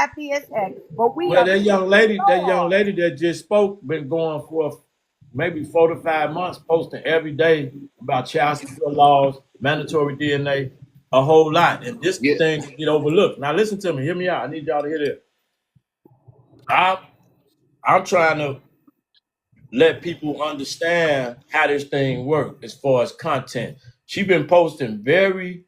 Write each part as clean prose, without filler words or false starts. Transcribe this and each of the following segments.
happy as heck. But we Well, are that young lady, oh, that just spoke, been going for maybe 4 to 5 months, posting every day about child support laws, mandatory DNA, a whole lot. And this Yeah, thing get overlooked. Now listen to me, hear me out. I need y'all to hear this. I'm I'm trying to let people understand how this thing works as far as content. She been posting very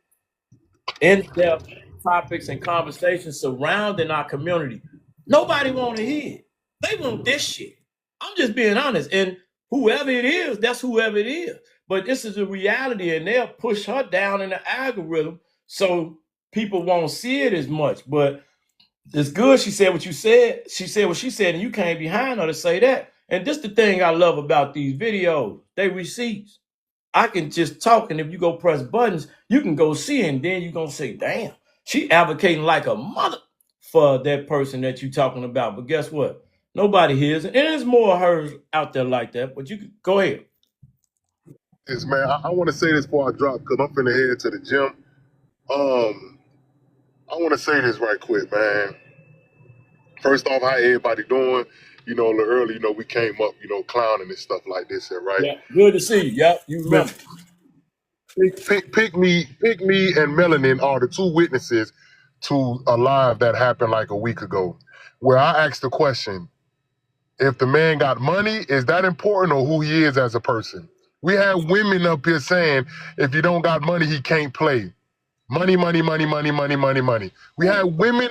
in-depth topics and conversations surrounding our community. Nobody want to hear it. They want this shit. I'm just being honest. And whoever it is, that's whoever it is. But this is a reality, and they'll push her down in the algorithm so people won't see it as much. But it's good she said what you said. She said what she said, and you came behind her to say that. And this the thing I love about these videos. They receipts. I can just talk, and if you go press buttons, you can go see, and then you're gonna say, damn, she advocating like a mother for that person that you talking about. But guess what? Nobody hears it. And there's more of hers out there like that. But you can go ahead. Is man, I want to say this before I drop because I'm finna head to the gym. Um, I want to say this right quick, man. First off, how everybody doing? You know, a little early, you know, we came up, you know, clowning and stuff like this here, right? Yeah, good to see you. Yep, you remember. Pick me, and Melanin are the two witnesses to a live that happened like a week ago, where I asked the question: if the man got money, is that important, or who he is as a person? We have women up here saying, if you don't got money, he can't play. Money, money, money, money, money, money, money. We had women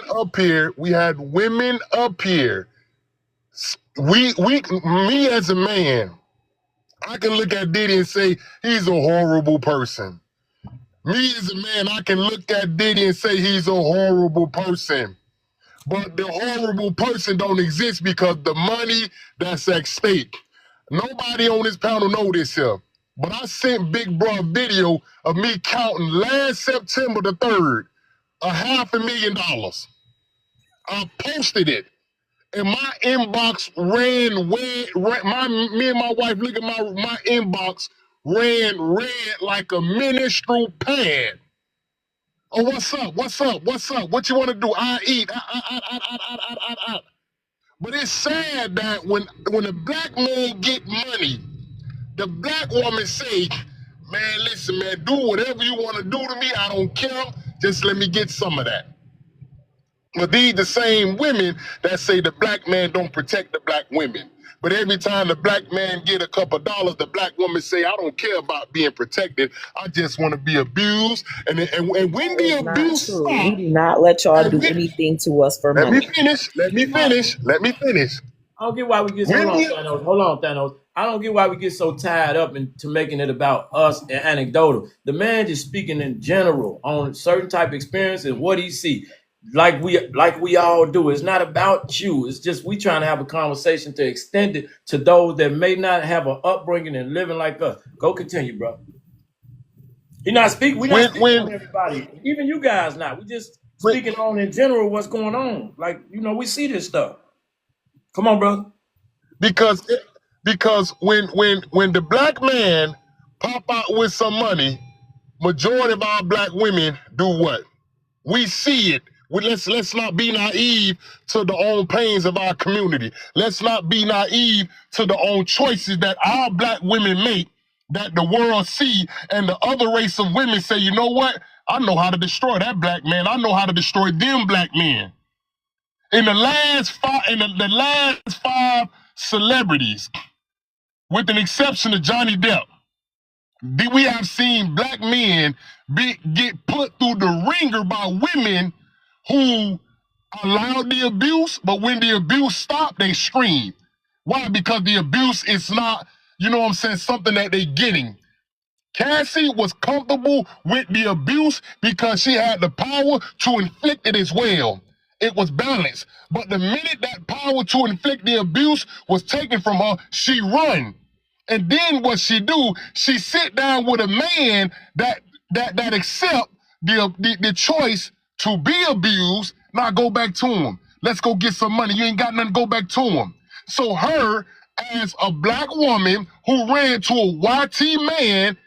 up here. Me as a man, I can look at Diddy and say he's a horrible person. Me as a man, I can look at Diddy and say he's a horrible person. But the horrible person don't exist because the money that's at stake. Nobody on this panel know this here. But I sent Big Bro a video of me counting last September the 3rd, $500,000. I posted it. And my inbox me and my wife look at my inbox ran red like a menstrual pad. Oh, what's up? What's up? What's up? What you want to do? I eat. But it's sad that when a black man get money, the black woman say, man, listen, man, do whatever you want to do to me. I don't care. Just let me get some of that. But these the same women that say the black man don't protect the black women. But every time the black man get a couple dollars, the black woman say, I don't care about being protected. I just want to be abused. And when the abuse stops, we do not let y'all do anything to us for money. Let me finish. I don't get why we get hold on, Thanos. I don't get why we get so tied up into making it about us and anecdotal. The man just speaking in general on certain type of experience and what he see. Like we all do. It's not about you. It's just we trying to have a conversation to extend it to those that may not have an upbringing and living like us. Go continue, bro. We're not speaking on everybody. Even you guys not. We just speaking on in general what's going on. Like, you know, we see this stuff. Come on, brother. Because when the black man pop out with some money, majority of our black women do what? We see it. Let's not be naive to the own pains of our community. Let's not be naive to the own choices that our black women make that the world see, and the other race of women say, you know what? I know how to destroy that black man. I know how to destroy them black men. In the last five celebrities, with an exception of Johnny Depp, we have seen black men get put through the ringer by women who allowed the abuse, but when the abuse stopped, they scream. Why? Because the abuse is not, you know what I'm saying, something that they're getting. Cassie was comfortable with the abuse because she had the power to inflict it as well. It was balanced. But the minute that power to inflict the abuse was taken from her, she run. And then what she do, she sit down with a man that accept the choice to be abused, not go back to him. Let's go get some money. You ain't got nothing, go back to him. So her, as a black woman who ran to a YT man,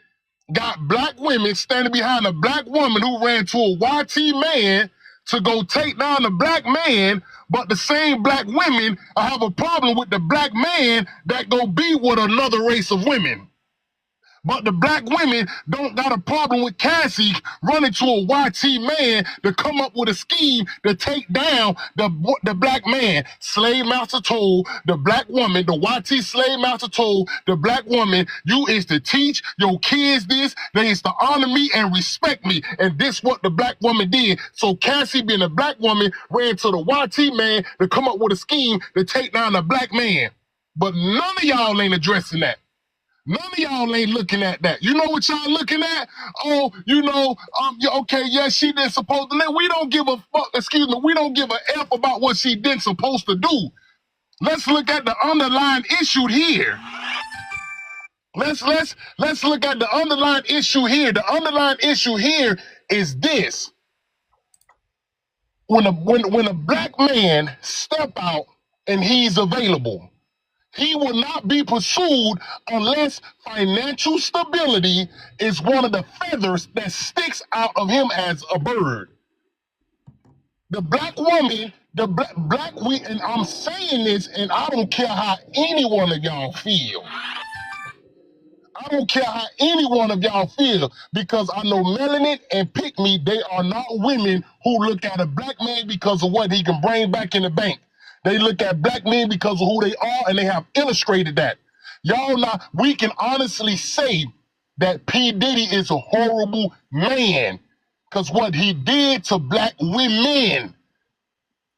got black women standing behind a black woman who ran to a YT man to go take down the black man, but the same black women have a problem with the black man that go be with another race of women. But the black women don't got a problem with Cassie running to a YT man to come up with a scheme to take down the black man. Slave master told the black woman, the YT slave master told the black woman, you is to teach your kids this, they is to honor me and respect me. And this what the black woman did. So Cassie, being a black woman, ran to the YT man to come up with a scheme to take down the black man. But none of y'all ain't addressing that. None of y'all ain't looking at that. You know what y'all looking at? Oh, okay, yeah, she didn't supposed to live. We don't give a fuck, we don't give a F about what she didn't supposed to do. Let's look at the underlying issue here. Let's look at the underlying issue here. The underlying issue here is this. When a black man step out and he's available, he will not be pursued unless financial stability is one of the feathers that sticks out of him as a bird. The black woman, and I'm saying this, and I don't care how any one of y'all feel. I don't care how any one of y'all feel, because I know Melanin and Pick Me, they are not women who look at a black man because of what he can bring back in the bank. They look at black men because of who they are, and they have illustrated that. Y'all not, we can honestly say that P. Diddy is a horrible man because what he did to black women.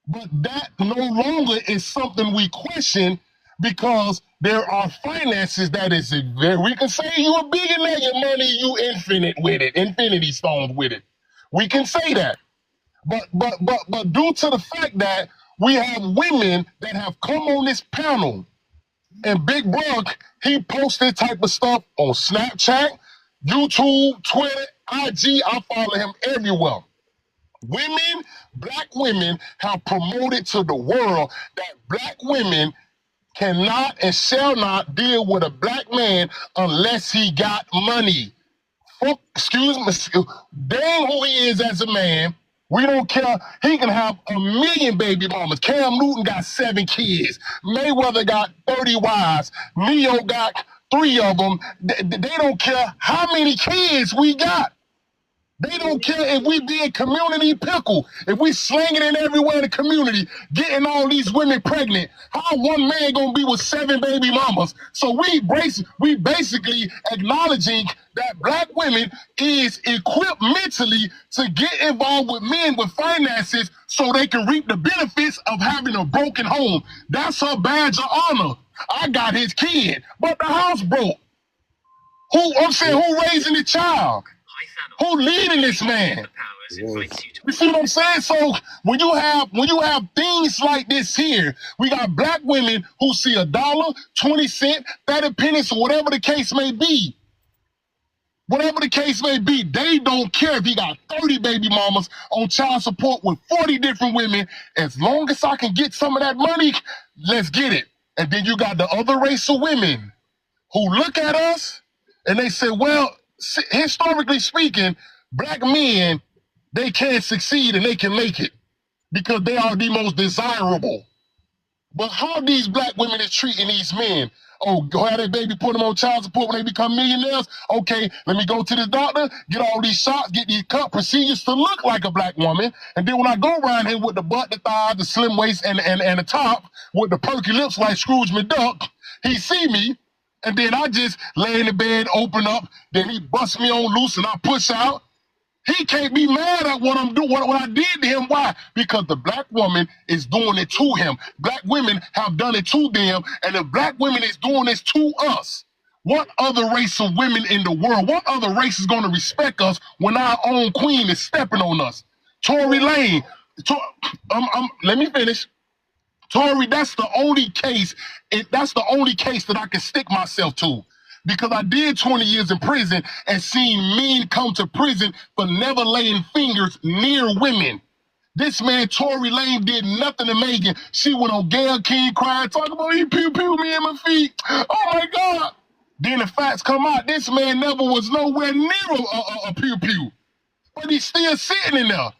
But that no longer is something we question, because there are finances that is very, we can say you a billionaire, your money, you infinite with it, infinity stones with it. We can say that. But due to the fact that we have women that have come on this panel, and Big Brug, he posts this type of stuff on Snapchat, YouTube, Twitter, IG, I follow him everywhere. Women, black women have promoted to the world that black women cannot and shall not deal with a black man unless he got money. Excuse me, dang who he is as a man. We don't care. He can have 1 million baby mamas. Cam Newton got 7 kids. Mayweather got 30 wives. Neo got 3 of them. They don't care how many kids we got. They don't care if we be a community pickle, if we slinging it everywhere in the community, getting all these women pregnant. How one man gonna be with 7 baby mamas? So we basically acknowledging that black women is equipped mentally to get involved with men with finances so they can reap the benefits of having a broken home. That's her badge of honor. I got his kid, but the house broke. Who raising the child? Who leading this man? You see what I'm saying? So when you have things like this here, we got black women who see $1, 20 cents, 30 pennies, or whatever the case may be. Whatever the case may be, they don't care if he got 30 baby mamas on child support with 40 different women. As long as I can get some of that money, let's get it. And then you got the other race of women who look at us and they say, well, historically speaking, black men, they can succeed and they can make it because they are the most desirable. But how these black women is treating these men? Oh, go ahead, baby, put them on child support when they become millionaires. Okay, let me go to the doctor, get all these shots, get these cut procedures to look like a black woman. And then when I go around here with the butt, the thigh, the slim waist, and the top, with the perky lips like Scrooge McDuck, he see me. And then I just lay in the bed, open up, then he busts me on loose and I push out. He can't be mad at what I'm doing, what I did to him. Why? Because the black woman is doing it to him. Black women have done it to them, and the black women is doing this to us. What other race of women in the world, what other race is going to respect us when our own queen is stepping on us? Tory Lane, let me finish. Tory, that's the only case that I can stick myself to, because I did 20 years in prison and seen men come to prison for never laying fingers near women. This man, Tory Lane, did nothing to Megan. She went on Gayle King crying, talking about he pew-pew me in my feet. Oh my God. Then the facts come out. This man never was nowhere near a pew-pew, but he's still sitting in there.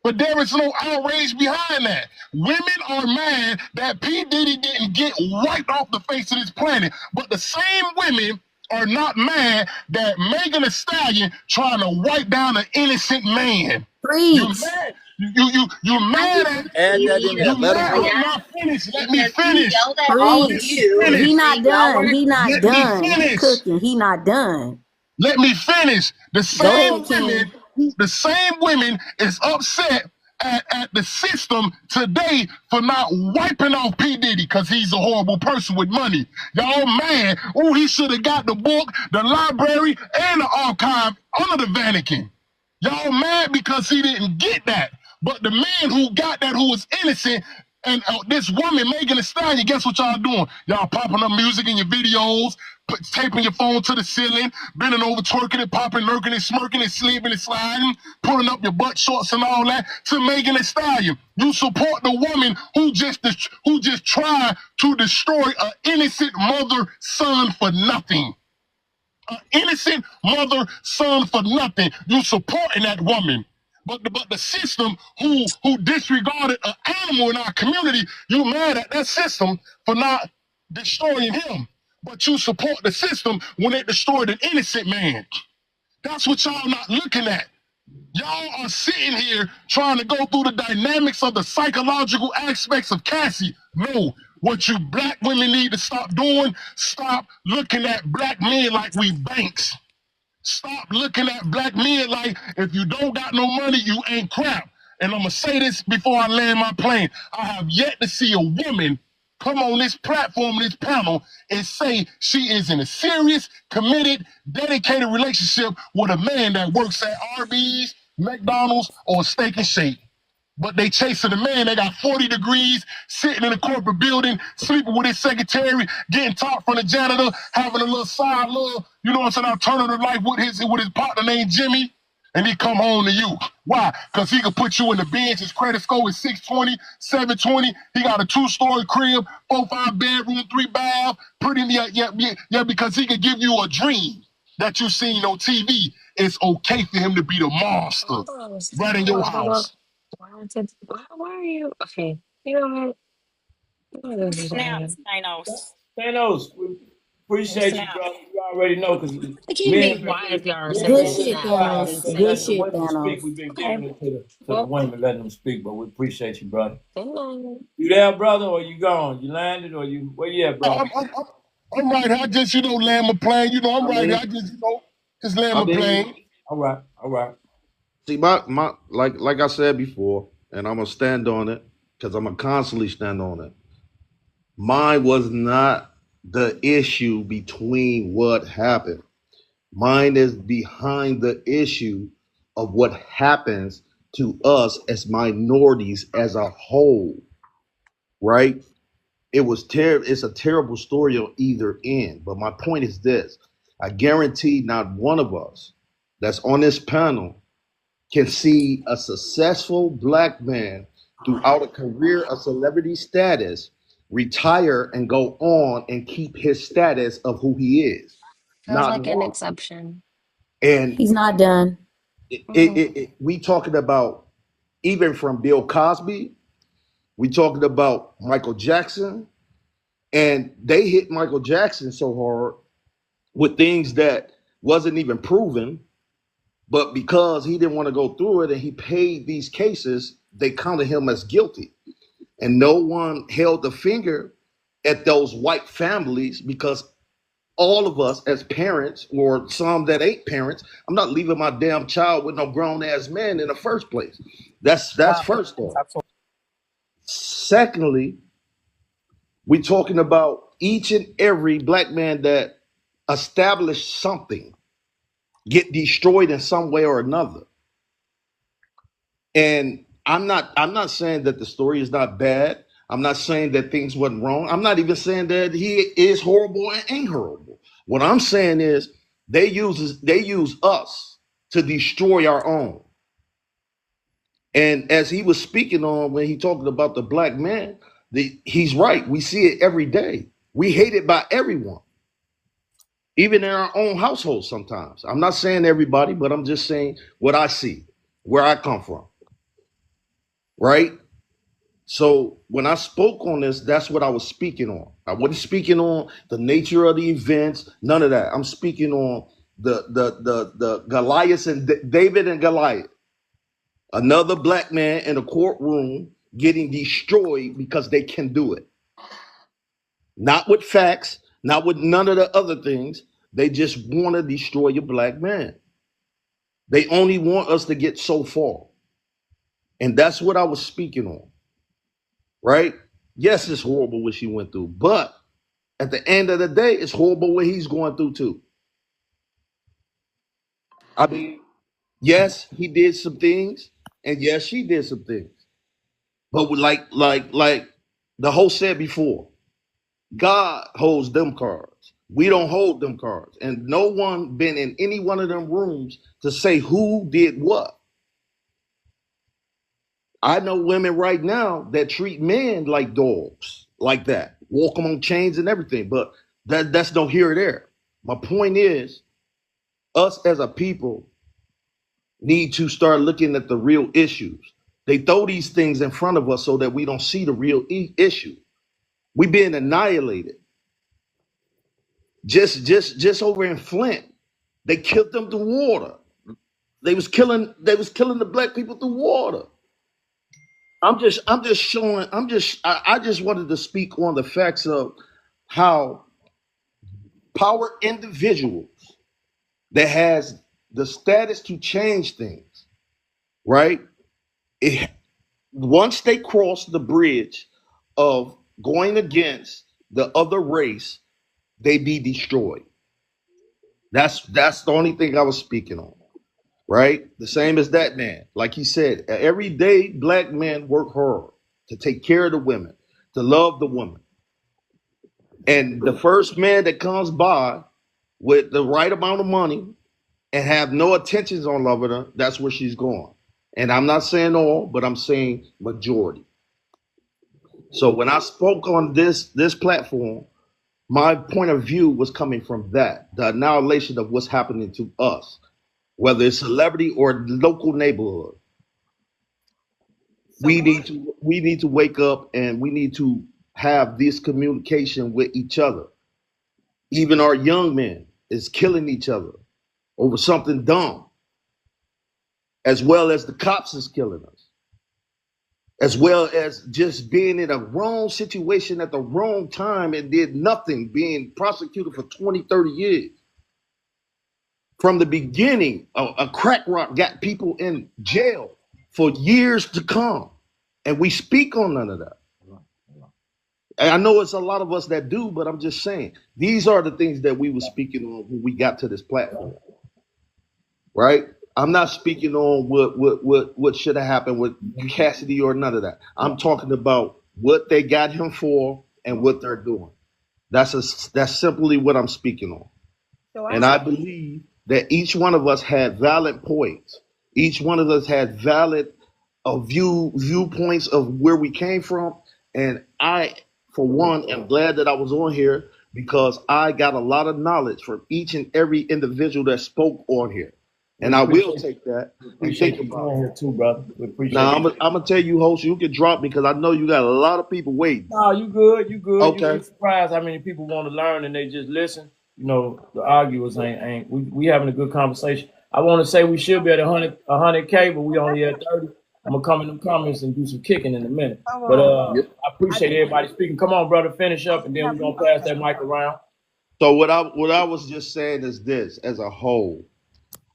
But there is no outrage behind that. Women are mad that P. Diddy didn't get wiped off the face of this planet. But the same women are not mad that Megan Thee Stallion trying to wipe down an innocent man. You Preach. mad? You mad at Add that in there. you Let him mad? cook. I'm not finished. Let me finish. Preach. He not done. He not Let me done finish. cooking. He not done. Let me finish. The Go ahead, same women is upset at the system today for not wiping off P. Diddy because he's a horrible person with money. Y'all mad. Oh, he should have got the book, the library, and the archive under the Vatican. Y'all mad because he didn't get that. But the man who got that, who was innocent, and this woman, Megan Thee Stallion, guess what y'all doing? Y'all popping up music in your videos, taping your phone to the ceiling, bending over, twerking it, popping, lurking it, smirking it, sleeping it, sliding, pulling up your butt shorts and all that to Megan Thee Stallion. You support the woman who just tried to destroy an innocent mother, son for nothing. An innocent mother, son for nothing. You supporting that woman. But the system who disregarded an animal in our community, you mad at that system for not destroying him. But you support the system when it destroyed an innocent man. That's what y'all not looking at. Y'all are sitting here trying to go through the dynamics of the psychological aspects of Cassie. No, what you black women need to stop doing, stop looking at black men like we banks. Stop looking at black men like if you don't got no money, you ain't crap. And I'm going to say this before I land my plane. I have yet to see a woman come on this platform, this panel, and say she is in a serious, committed, dedicated relationship with a man that works at Arby's, McDonald's, or Steak and Shake. But they chasing a man that got 40 degrees, sitting in a corporate building, sleeping with his secretary, getting taught from the janitor, having a little side little, you know what I'm saying, alternative life with his partner named Jimmy, and he come home to you. Why? Because he could put you in the bench. His credit score is 620, 720. He got a 2-story crib, 4-5 bedroom, 3 bath, pretty, yeah, because he could give you a dream that you seen on TV. It's okay for him to be the monster right in your house. Why are you okay? You know what? Snaps, Thanos. Thanos, we appreciate you, Snap. brother. You already know because I keep men being have quiet, y'all. men So Good have it's been shit, not. quiet Thanos. and Good letting the shit, women speak. Thanos. We've been Okay. giving it to the Well, women, letting them speak, but we appreciate you, brother. hello. You there, brother, or you gone? You landed, or you where you at, brother? I'm right here. I just, land my plane. I'm I right here. mean, I just land my plane. all right, all right. See, my like I said before, and I'm gonna stand on it because I'm gonna constantly stand on it. Mine was not the issue between what happened. Mine is behind the issue of what happens to us as minorities as a whole, right? It's a terrible story on either end. But my point is this: I guarantee not one of us that's on this panel can see a successful black man throughout a career of celebrity status retire and go on and keep his status of who he is. Sounds Not like an one. exception. And He's not done. Mhm. we talking about even from Bill Cosby, we talking about Michael Jackson, and they hit Michael Jackson so hard with things that wasn't even proven, but because he didn't want to go through it and he paid these cases, they counted him as guilty. And no one held the finger at those white families because all of us as parents, or some that ain't parents, I'm not leaving my damn child with no grown ass man in the first place. That's first off. Secondly, we talking about each and every black man that established something get destroyed in some way or another. And I'm not saying that the story is not bad. I'm not saying that things wasn't wrong. I'm not even saying that he is horrible and ain't horrible. What I'm saying is they use us to destroy our own. And as he was speaking on when he talked about the black man, he's right. We see it every day. We hate it by everyone, even in our own household sometimes. I'm not saying everybody, but I'm just saying what I see, where I come from. right? So when I spoke on this, that's what I was speaking on. I wasn't speaking on the nature of the events, none of that. I'm speaking on the Goliath and David and Goliath. Another black man in a courtroom getting destroyed because they can do it. Not with facts, not with none of the other things. They just want to destroy your black man. They only want us to get so far. And that's what I was speaking on. Right? Yes, it's horrible what she went through, but at the end of the day, it's horrible what he's going through too. I mean, yes, he did some things, and yes, she did some things. But like the host said before, God holds them cards. We don't hold them cards, and no one been in any one of them rooms to say who did what. I know women right now that treat men like dogs, like that, walk them on chains and everything. But that's no here or there. My point is, us as a people need to start looking at the real issues. They throw these things in front of us so that we don't see the real issue. We being annihilated. Just over in Flint, they killed them through water. They was killing the black people through water. I just wanted to speak on the facts of how power individuals that has the status to change things, right? Once they cross the bridge of going against the other race, they be destroyed. That's the only thing I was speaking on, right? The same as that man. Like he said, every day black men work hard to take care of the women, to love the women. And the first man that comes by with the right amount of money and have no intentions on loving her, that's where she's going. And I'm not saying all, but I'm saying majority. So when I spoke on this platform, my point of view was coming from that, the annihilation of what's happening to us, whether it's celebrity or local neighborhood. We need to wake up and we need to have this communication with each other. Even our young men is killing each other over something dumb, as well as the cops is killing us, as well as just being in a wrong situation at the wrong time and did nothing, being prosecuted for 20, 30 years. From the beginning, a crack rock got people in jail for years to come. And we speak on none of that. And I know it's a lot of us that do, but I'm just saying, these are the things that we were speaking on when we got to this platform. Right? I'm not speaking on what should have happened with Cassidy or none of that. I'm talking about what they got him for and what they're doing. That's simply what I'm speaking on. And I believe that each one of us had valid points. Each one of us had valid viewpoints of where we came from. And I, for one, am glad that I was on here because I got a lot of knowledge from each and every individual that spoke on here. And I will take that and think about it. Here too, brother. We appreciate now, I'm going to tell you, host, you can drop me because I know you got a lot of people waiting. No, you good. Okay. You'd be surprised how many people want to learn and they just listen. You know, the arguers ain't. We having a good conversation. I want to say we should be at 100K, but we only at 30. I'm gonna come in the comments and do some kicking in a minute. But I appreciate everybody speaking. Come on, brother, finish up, and then we're gonna pass that mic around. So what I was just saying is this: as a whole,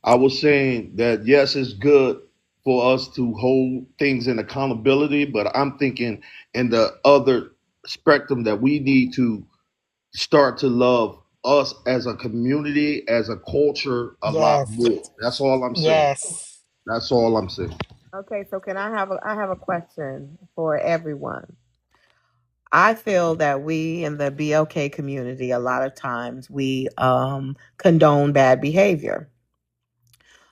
I was saying that yes, it's good for us to hold things in accountability, but I'm thinking in the other spectrum that we need to start to love us as a community, as a culture, a lot more. That's all I'm saying. Yes. That's all I'm saying. Okay, so I have a question for everyone. I feel that we in the BLK community, a lot of times we condone bad behavior.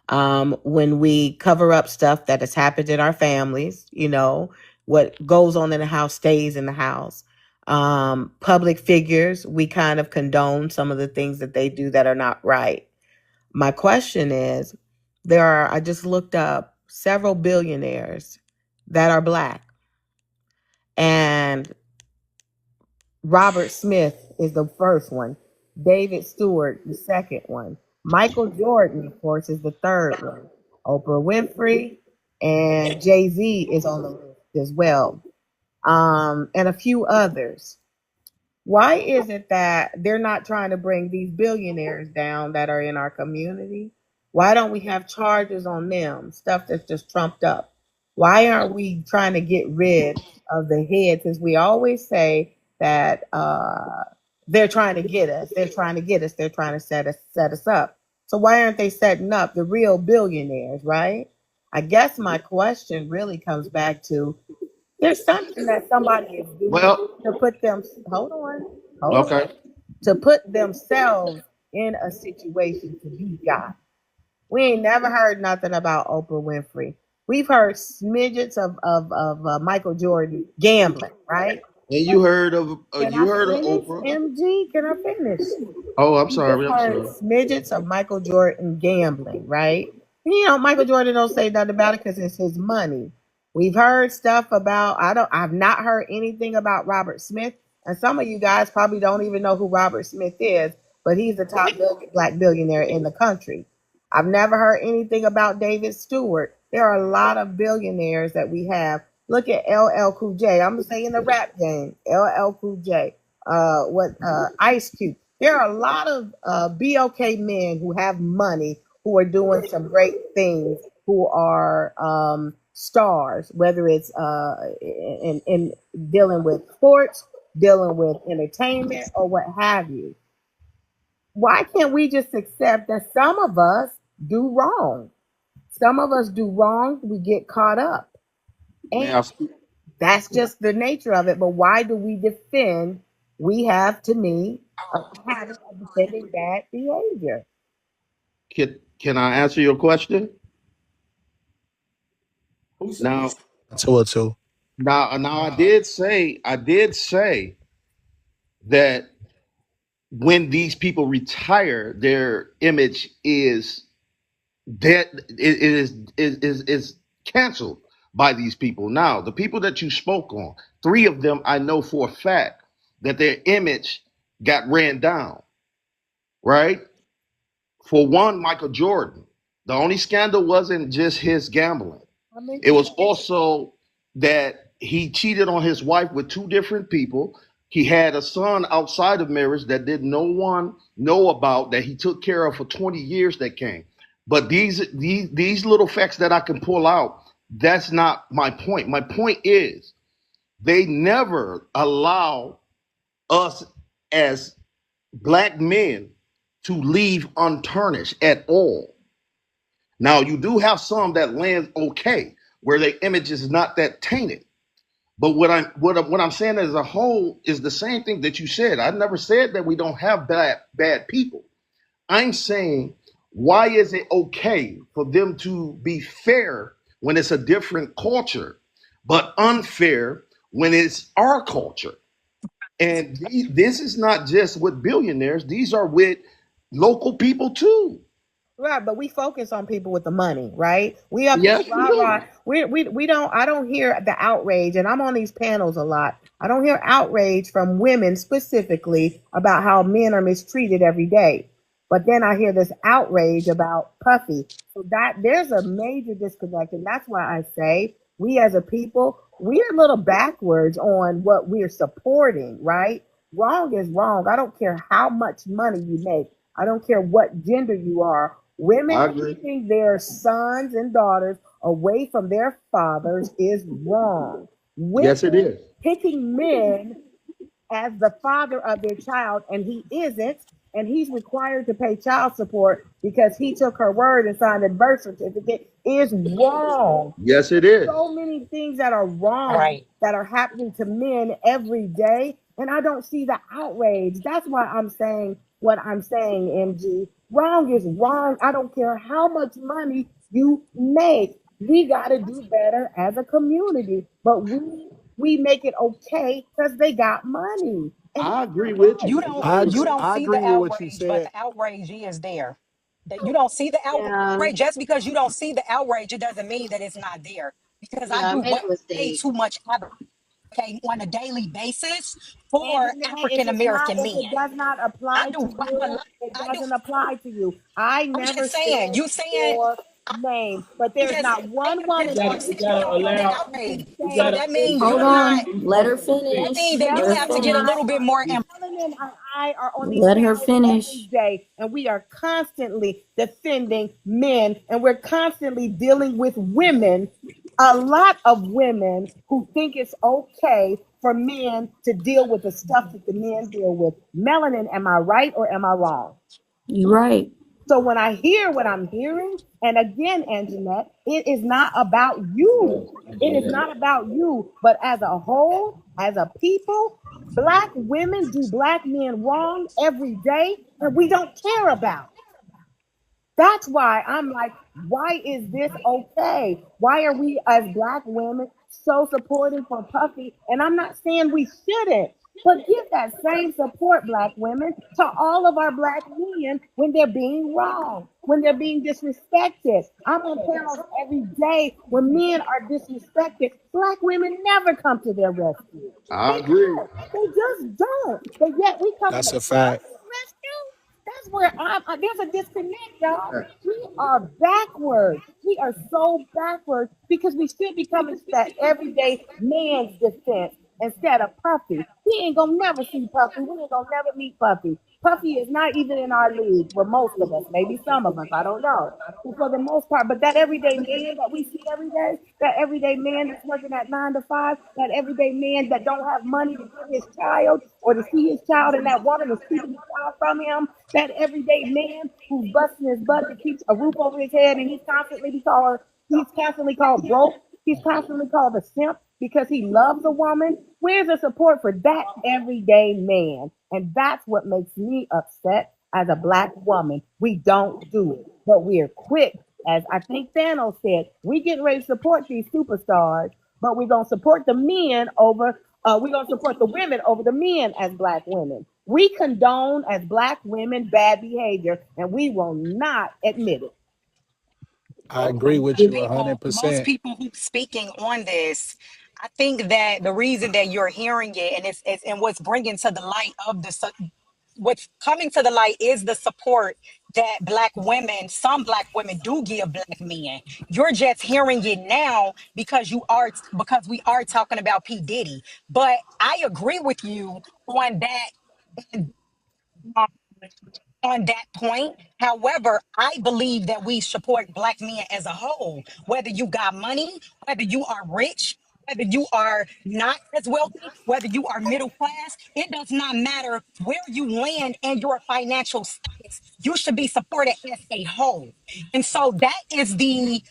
When we cover up stuff that has happened in our families, you know, what goes on in the house stays in the house. Public figures, we kind of condone some of the things that they do that are not right. My question is, I just looked up several billionaires that are black. And Robert Smith is the first one. David Stewart, the second one. Michael Jordan, of course, is the third one. Oprah Winfrey and Jay-Z is on the list as well. And a few others. Why is it that they're not trying to bring these billionaires down that are in our community? Why don't we have charges on them? Stuff that's just trumped up. Why aren't we trying to get rid of the heads? Because we always say that they're trying to get us. They're trying to get us. They're trying to set us up. So why aren't they setting up the real billionaires, right? I guess my question really comes back to there's something that somebody is doing to put them. Hold on. To put themselves in a situation to be God. We ain't never heard nothing about Oprah Winfrey. We've heard smidgets of Michael Jordan gambling, right? And you heard of Oprah? MG, can I finish? Oh, I'm sorry. Smidgets of Michael Jordan gambling, right? You know, Michael Jordan don't say nothing about it because it's his money. We've heard stuff about, I've not heard anything about Robert Smith. And some of you guys probably don't even know who Robert Smith is, but he's the top black billionaire in the country. I've never heard anything about David Stewart. There are a lot of billionaires that we have. Look at LL Cool J. I'm going to say in the rap game, LL Cool J. Ice Cube. There are a lot of BOK men who have money, who are doing some great things, who are stars, whether it's in dealing with sports, dealing with entertainment, or what have you. Why can't we just accept that some of us do wrong? Some of us do wrong, we get caught up. And that's just the nature of it. But why do we defend? We have, to me, a habit of defending bad behavior. Can I answer your question? Now, I did say that when these people retire, their image is dead. It is canceled by these people. Now, the people that you spoke on, 3 of them, I know for a fact that their image got ran down. Right? For one, Michael Jordan. The only scandal wasn't just his gambling. It was also that he cheated on his wife with 2 different people. He had a son outside of marriage that did no one know about, that he took care of for 20 years that came. But these little facts that I can pull out, that's not my point. My point is they never allow us as black men to leave untarnished at all. Now, you do have some that land okay, where their image is not that tainted. But what I'm saying as a whole is the same thing that you said. I never said that we don't have bad people. I'm saying, why is it okay for them to be fair when it's a different culture, but unfair when it's our culture? And this is not just with billionaires. These are with local people too. Right, but we focus on people with the money, right? We up yes, we don't I don't hear the outrage, and I'm on these panels a lot. I don't hear outrage from women specifically about how men are mistreated every day. But then I hear this outrage about Puffy. So that there's a major disconnect, and that's why I say we as a people, we're a little backwards on what we're supporting, right? Wrong is wrong. I don't care how much money you make. I don't care what gender you are. Women keeping their sons and daughters away from their fathers is wrong. Women yes, it is. Picking men as the father of their child, and he isn't, and he's required to pay child support because he took her word and signed a birth certificate is wrong. Yes, it is. So many things that are wrong that are happening to men every day, and I don't see the outrage. That's why I'm saying what I'm saying, MG. Wrong is wrong. I don't care how much money you make. We got to do better as a community, but we make it okay because they got money. And I agree with you. You don't see the outrage, but the outrage is there. That you don't see the outrage. Just because you don't see the outrage, it doesn't mean that it's not there. because I Yeah, I do made way a mistake. too much advocating on a daily basis for And Jeanette, African American if men. it does not I apply do. to you, it I do. doesn't apply to you. I I'm never just said saying. You saying? your name, but I'm there's just. not I one am We woman just in gotta, this we speaking gotta on world the allow, who can outrage. we So say gotta that give it means is Hold you're not not. on. people Let her to That speak. means finish. that Let you her never have to get a finish. little bit more. Melanin and I are on these Let her panels every finish. day, and we are constantly defending men, and we're constantly dealing with women. A lot of women who think it's okay for men to deal with the stuff that the men deal with. Melanin, am I right or am I wrong? You right. So when I hear what I'm hearing, and again, Anjanette, it is not about you. It is not about you, but as a whole, as a people, black women do black men wrong every day, and we don't care about. That's why I'm like, why is this okay? Why are we as black women so supportive for Puffy? And I'm not saying we shouldn't, but give that same support, black women, to all of our black men when they're being wrong, when they're being disrespected. I'm on panels every day when men are disrespected. Black women never come to their rescue. I They agree. don't. They just don't. But yet we come to That's the a fact. rescue. That's where there's a disconnect, y'all. We are backwards. We are so backwards because we should be coming to that everyday man's defense instead of Puffy. We ain't gonna never see Puffy. We ain't gonna never meet Puffy. Puffy is not even in our league for most of us, maybe some of us, I don't know. But for the most part, but that everyday man that we see every day, that everyday man that's working at 9 to 5, that everyday man that don't have money to give his child or to see his child, and that woman is keeping the child from him, that everyday man who's busting his butt to keep a roof over his head, and he's constantly called broke. He's constantly called a simp because he loves a woman. Where's the support for that everyday man? And that's what makes me upset as a black woman. We don't do it, but we're quick. As I think Thanos said, we get ready to support these superstars, but we're gonna support the men over. We're gonna support the women over the men as black women. We condone as black women bad behavior, and we will not admit it. I agree with you Most 100%. people who speaking on this, I think that the reason that you're hearing it and it's and what's bringing to the light of what's coming to the light is the support that black women, some black women do give black men. You're just hearing it now because we are talking about P. Diddy. But I agree with you on that on that point. However, I believe that we support black men as a whole, whether you got money, whether you are rich, whether you are not as wealthy, whether you are middle class, it does not matter where you land in your financial status. You should be supported as a whole. And so that is the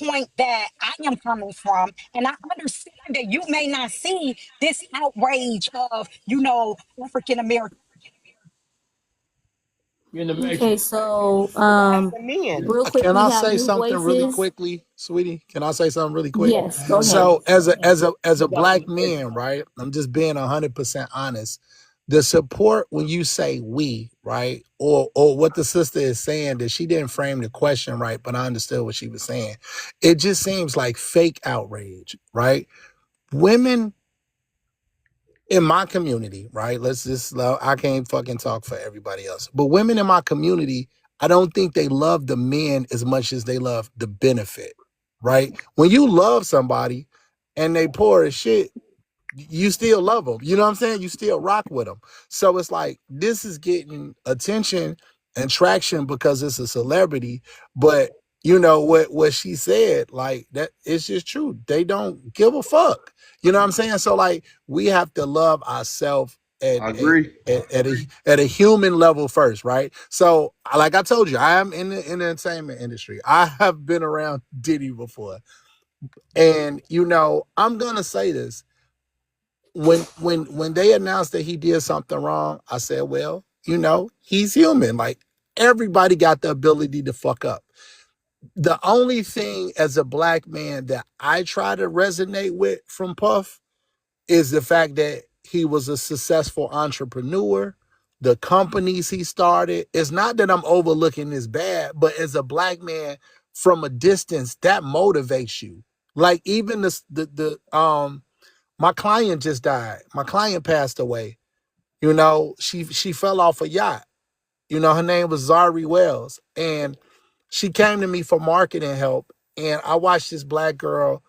point that I am coming from. And I understand that you may not see this outrage of, African American. You're in the Okay, matrix. so As the men. real quick, Can we I have say new something really voices. quickly, sweetie? Can I say something really quick? Yes, go ahead. So as a black man, right? I'm just being 100% honest. The support when you say we, right? Or what the sister is saying that she didn't frame the question right, but I understood what she was saying. It just seems like fake outrage, right? Women in my community, right? I can't fucking talk for everybody else, but women in my community, I don't think they love the men as much as they love the benefit, right? When you love somebody and they poor as shit, you still love them. You know what I'm saying? You still rock with them. So it's like, this is getting attention and traction because it's a celebrity, but what she said, like that, it's just true. They don't give a fuck. You know what I'm saying? So like, we have to love ourselves at I a agree. at a human level first, right? So, like I told you, I am in the entertainment industry. I have been around Diddy before, and I'm gonna say this: when they announced that he did something wrong, I said, well, he's human. Like, everybody got the ability to fuck up. The only thing as a black man that I try to resonate with from Puff is the fact that he was a successful entrepreneur. The companies he started. It's not that I'm overlooking his bad, but as a black man from a distance, that motivates you. Like even my client just died. My client passed away. You know, she fell off a yacht. You know, her name was Zari Wells. And she came to me for marketing help. And I watched this black girl,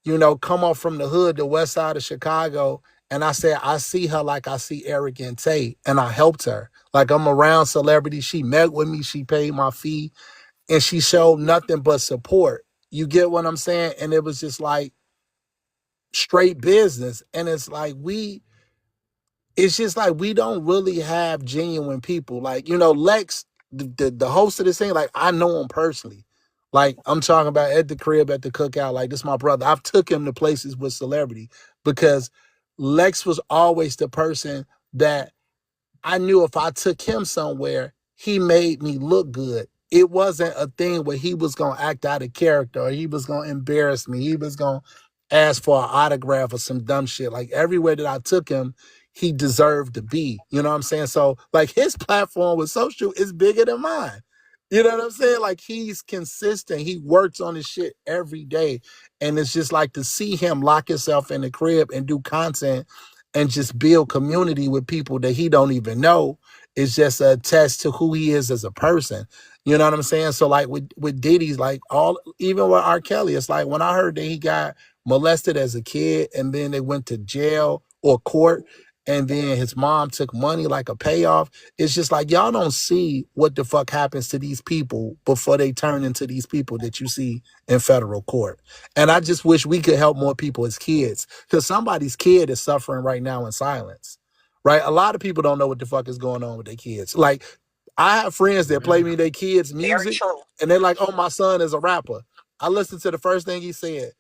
you know, come up from the hood, the west side of Chicago. And I said, I see her like I see Eric and Tay. And I helped her. Like I'm around celebrities. She met with me. She paid my fee. And she showed nothing but support. You get what I'm saying? And it was just like straight business. And it's just like we don't really have genuine people. Like, you know, Lex, the host of this thing, like I know him personally. Like I'm talking about at the crib, at the cookout, like this is my brother. I've took him to places with celebrity because Lex was always the person that I knew if I took him somewhere, he made me look good. It wasn't a thing where he was going to act out of character or he was going to embarrass me. He was going to ask for an autograph or some dumb shit. Like everywhere that I took him, he deserved to be. You know what I'm saying? So like his platform with social is bigger than mine. You know what I'm saying? Like he's consistent. He works on his shit every day. And it's just like to see him lock himself in the crib and do content and just build community with people that he don't even know is just a test to who he is as a person. You know what I'm saying? So like with Diddy's, like all, even with R. Kelly, it's like when I heard that he got molested as a kid and then they went to jail or court and then his mom took money like a payoff. It's just like y'all don't see what the fuck happens to these people before they turn into these people that you see in federal court. And I just wish we could help more people as kids because somebody's kid is suffering right now in silence, right? A lot of people don't know what the fuck is going on with their kids. Like I have friends that play me their kids' Very music true. and they're like, oh, my son is a rapper. I listened to the first thing he said.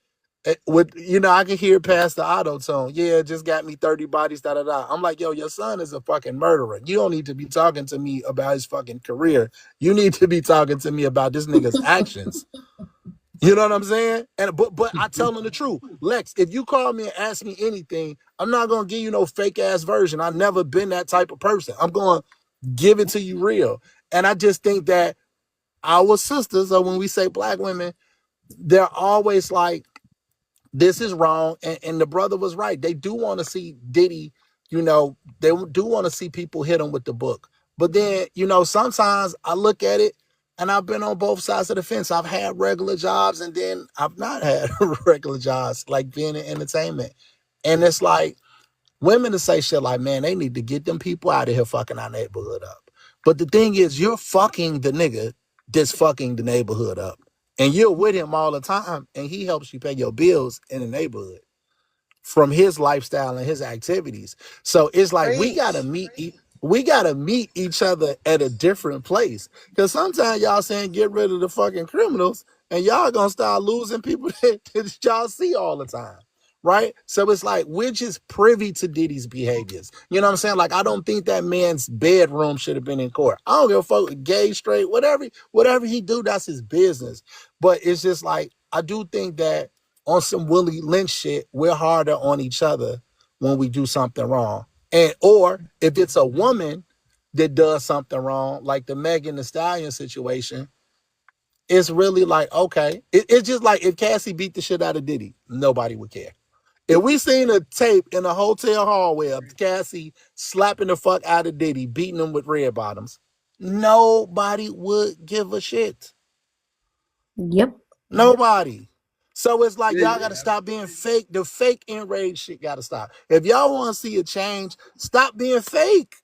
With you know, I can hear past the auto tone. Yeah, it just got me 30 bodies, da da da. I'm like, yo, your son is a fucking murderer. You don't need to be talking to me about his fucking career. You need to be talking to me about this nigga's actions. You know what I'm saying? And but I tell him the truth. Lex, if you call me and ask me anything, I'm not gonna give you no fake ass version. I've never been that type of person. I'm gonna give it to you real. And I just think that our sisters, or when we say black women, they're always like, this is wrong. And the brother was right. They do want to see Diddy, you know, they do want to see people hit him with the book. But then, you know, sometimes I look at it and I've been on both sides of the fence. I've had regular jobs and then I've not had regular jobs, like being in entertainment. And it's like women to say shit like, man, they need to get them people out of here fucking our neighborhood up. But the thing is, you're fucking the nigga that's fucking the neighborhood up. And you're with him all the time, and he helps you pay your bills in the neighborhood from his lifestyle and his activities. So it's like we gotta meet each other at a different place. Cause sometimes y'all saying get rid of the fucking criminals, and y'all gonna start losing people that y'all see all the time. Right? So it's like we're just privy to Diddy's behaviors. You know what I'm saying? Like I don't think that man's bedroom should have been in court. I don't give a fuck, gay, straight, whatever he do, that's his business. But it's just like I do think that on some Willie Lynch shit, we're harder on each other when we do something wrong. And or if it's a woman that does something wrong, like the Megan Thee Stallion situation, it's really like, okay. It's just like if Cassie beat the shit out of Diddy, nobody would care. If we seen a tape in a hotel hallway of Cassie slapping the fuck out of Diddy, beating him with red bottoms, nobody would give a shit. Yep. Nobody. So it's like y'all gotta stop being fake. The fake enraged shit gotta stop. If y'all want to see a change, stop being fake.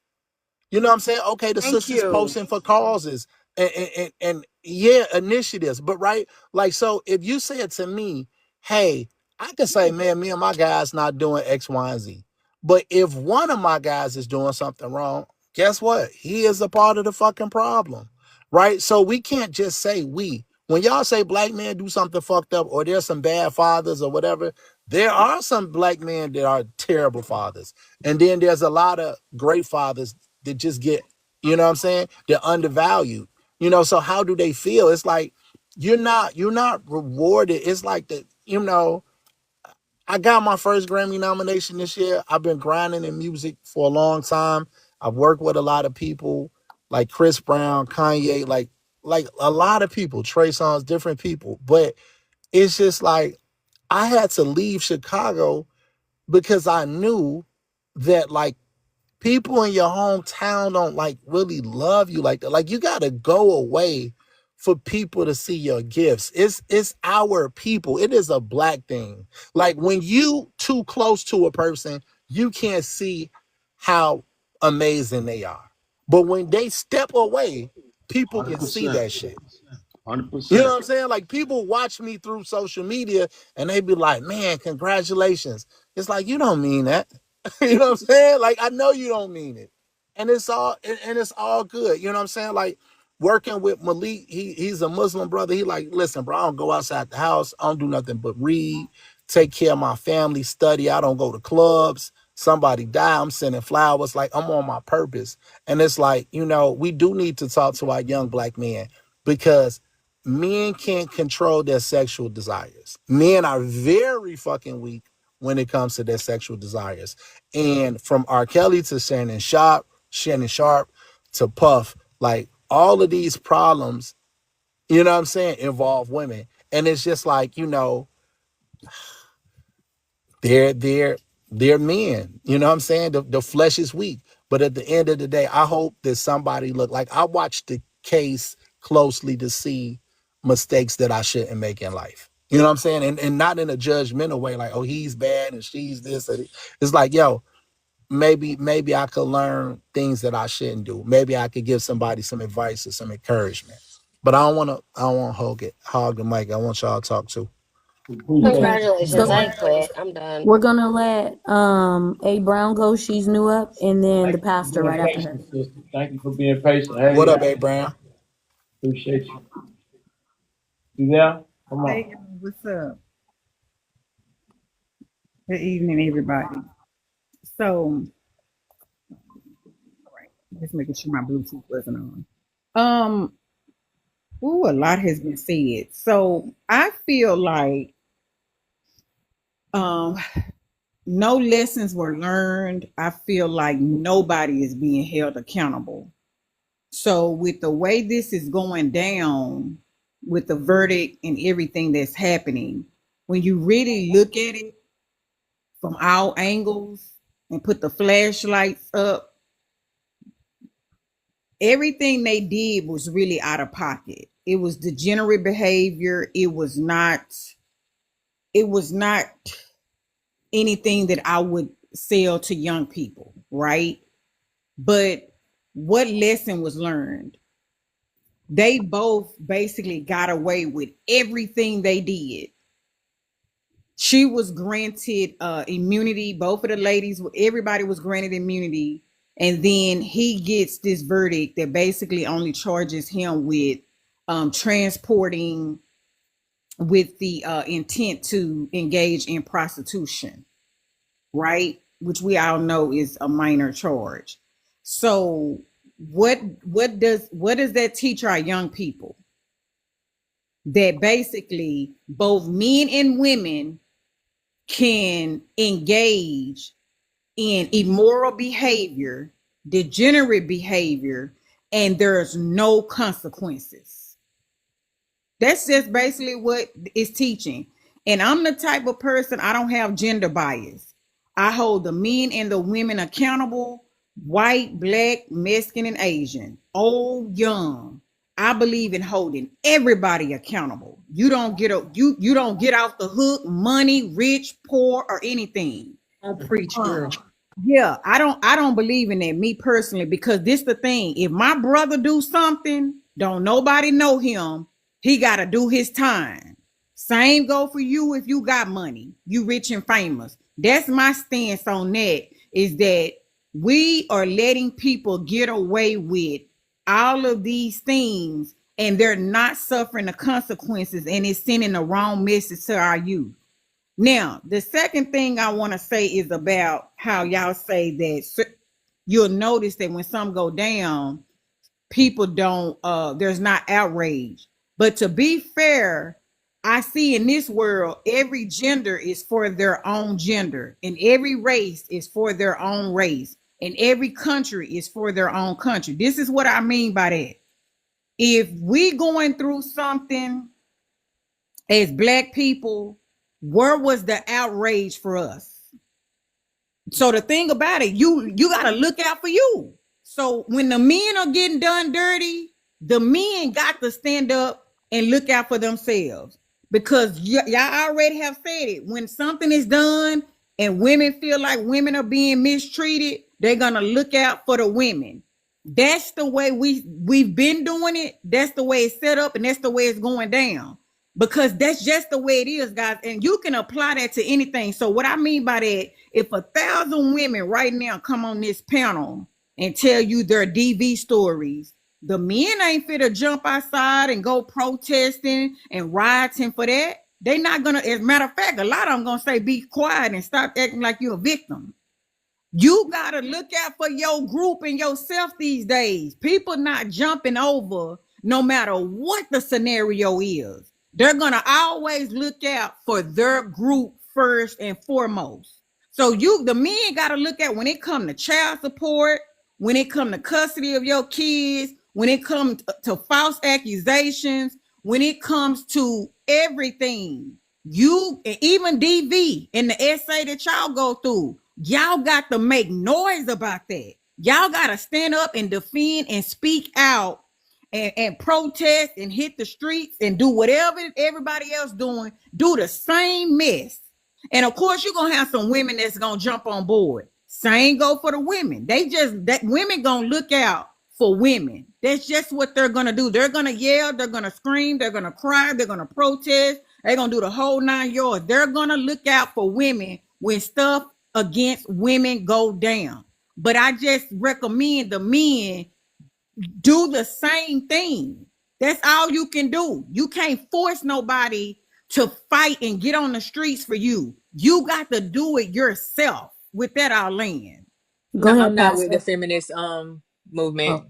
You know what I'm saying? Okay, the sisters posting for causes and yeah, initiatives. But right, like so if you said to me, hey, I can say, man, me and my guys not doing X, Y, and Z. But if one of my guys is doing something wrong, guess what? He is a part of the fucking problem. Right? So we can't just say we. When y'all say black men do something fucked up or there's some bad fathers or whatever, there are some black men that are terrible fathers. And then there's a lot of great fathers that just get, you know what I'm saying? They're undervalued. You know, so how do they feel? It's like you're not rewarded. It's like the, you know, I got my first Grammy nomination this year. I've been grinding in music for a long time. I've worked with a lot of people like Chris Brown, Kanye, like a lot of people, Trey Songz, different people. But it's just like I had to leave Chicago because I knew that like people in your hometown don't like really love you like that. Like you gotta go away for people to see your gifts. It's our people. It is a black thing. Like when you too close to a person, you can't see how amazing they are. But when they step away, people can see 100%. that shit. You know 100%. what I'm saying? Like people watch me through social media and they be like, man, congratulations. It's like, you don't mean that. You know what I'm saying? Like, I know you don't mean it. And it's all good. You know what I'm saying? Like working with Malik, he's a Muslim brother. He like, listen, bro, I don't go outside the house. I don't do nothing but read, take care of my family, study. I don't go to clubs. Somebody die, I'm sending flowers. Like I'm on my purpose. And it's like, you know, we do need to talk to our young black men because men can't control their sexual desires. Men are very fucking weak when it comes to their sexual desires. And from R. Kelly to Shannon Sharp to Puff, like all of these problems, you know what I'm saying, involve women. And it's just like, you know, they're men. You know what I'm saying? The flesh is weak. But at the end of the day, I hope that somebody look like I watched the case closely to see mistakes that I shouldn't make in life. You know what I'm saying? And not in a judgmental way, like, oh, he's bad and she's this. It's like, yo, maybe I could learn things that I shouldn't do. Maybe I could give somebody some advice or some encouragement. But I don't want to hog the mic. I want y'all to talk too. Appreciate Okay. you. Congratulations. So I quit. I'm done. we're gonna let A Brown go. She's new up, and then the Thank you for pastor being right after her. patient, sister. Thank you for being patient. Hang What in up, there. Abraham? Appreciate you. You there? Come Hey, on. what's up? Good evening, everybody. So, all right, just making sure my Bluetooth wasn't on. Um, ooh, a lot has been said. So I feel like um no lessons were learned. I feel like nobody is being held accountable. So with the way this is going down, with the verdict and everything that's happening, when you really look at it from all angles and put the flashlights up, everything they did was really out of pocket. It was degenerate behavior. It was not anything that I would sell to young people, right? But what lesson was learned? They both basically got away with everything they did. She was granted immunity. Both of the ladies, everybody was granted immunity. And then he gets this verdict that basically only charges him with transporting with the intent to engage in prostitution, right? Which we all know is a minor charge. So what does that teach our young people? That basically both men and women can engage in immoral behavior, degenerate behavior, and there's no consequences. That's just basically what it's teaching. And I'm the type of person, I don't have gender bias. I hold the men and the women accountable, white, black, Mexican, and Asian, old, young. I believe in holding everybody accountable. You don't get off the hook, money, rich, poor, or anything. Don't preach, girl. Yeah, I don't believe in that, me personally, because this the thing. If my brother do something, don't nobody know him, he gotta do his time. Same go for you if you got money, you rich and famous. That's my stance on that, is that we are letting people get away with all of these things and they're not suffering the consequences, and it's sending the wrong message to our youth. Now, the second thing I want to say is about how y'all say that you'll notice that when some go down, people don't there's not outrage. But to be fair, I see in this world every gender is for their own gender, and every race is for their own race, and every country is for their own country. This is what I mean by that. If we going through something as black people, Where was the outrage for us? So the thing about it, you got to look out for you. So when the men are getting done dirty, the men got to stand up and look out for themselves, because y'all already have said it. When something is done and women feel like women are being mistreated, they're gonna look out for the women. That's the way we've been doing it. That's the way it's set up, and that's the way it's going down. Because that's just the way it is, guys. And you can apply that to anything. So what I mean by that, if 1,000 women right now come on this panel and tell you their DV stories, the men ain't fit to jump outside and go protesting and rioting for that. They not gonna, as a matter of fact, a lot of them gonna say, be quiet and stop acting like you're a victim. You gotta look out for your group and yourself these days. People not jumping over no matter what the scenario is. They're gonna always look out for their group first and foremost. So the men gotta look at, when it come to child support, when it come to custody of your kids, when it comes to false accusations, when it comes to everything, you, even DV and the essay that y'all go through, y'all got to make noise about that. Y'all got to stand up and defend and speak out and protest and hit the streets and do whatever everybody else doing. Do the same mess. And of course, you're going to have some women that's going to jump on board. Same go for the women. That women going to look out for women. That's just what they're going to do. They're going to yell. They're going to scream. They're going to cry. They're going to protest. They're going to do the whole 9 yards. They're going to look out for women when stuff against women go down. But I just recommend the men do the same thing. That's all you can do. You can't force nobody to fight and get on the streets for you. You got to do it yourself. With that, I'll land. Go No, ahead, I'm not with the Pastor. feminist movement. Oh,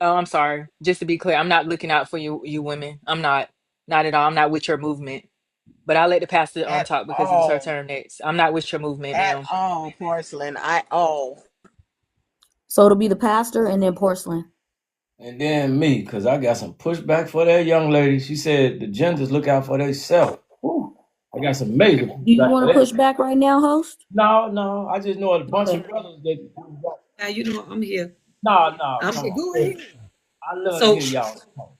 Oh, I'm sorry. Just to be clear, I'm not looking out for you women. I'm not at all. I'm not with your movement. But I'll let the pastor At talk because it was her all. turn next. I'm not with your movement, At ma'am. all, porcelain. At all. so it'll be the pastor and then porcelain. And then me, because I got some pushback for that young lady. She said the genders look out for themselves. I got some major Do you pushback want for to that. push back right now, host? No, I just know a bunch Okay. of brothers that. Now you know I'm here. No, I'm come here. on. Go ahead. I love to So, hear y'all talk,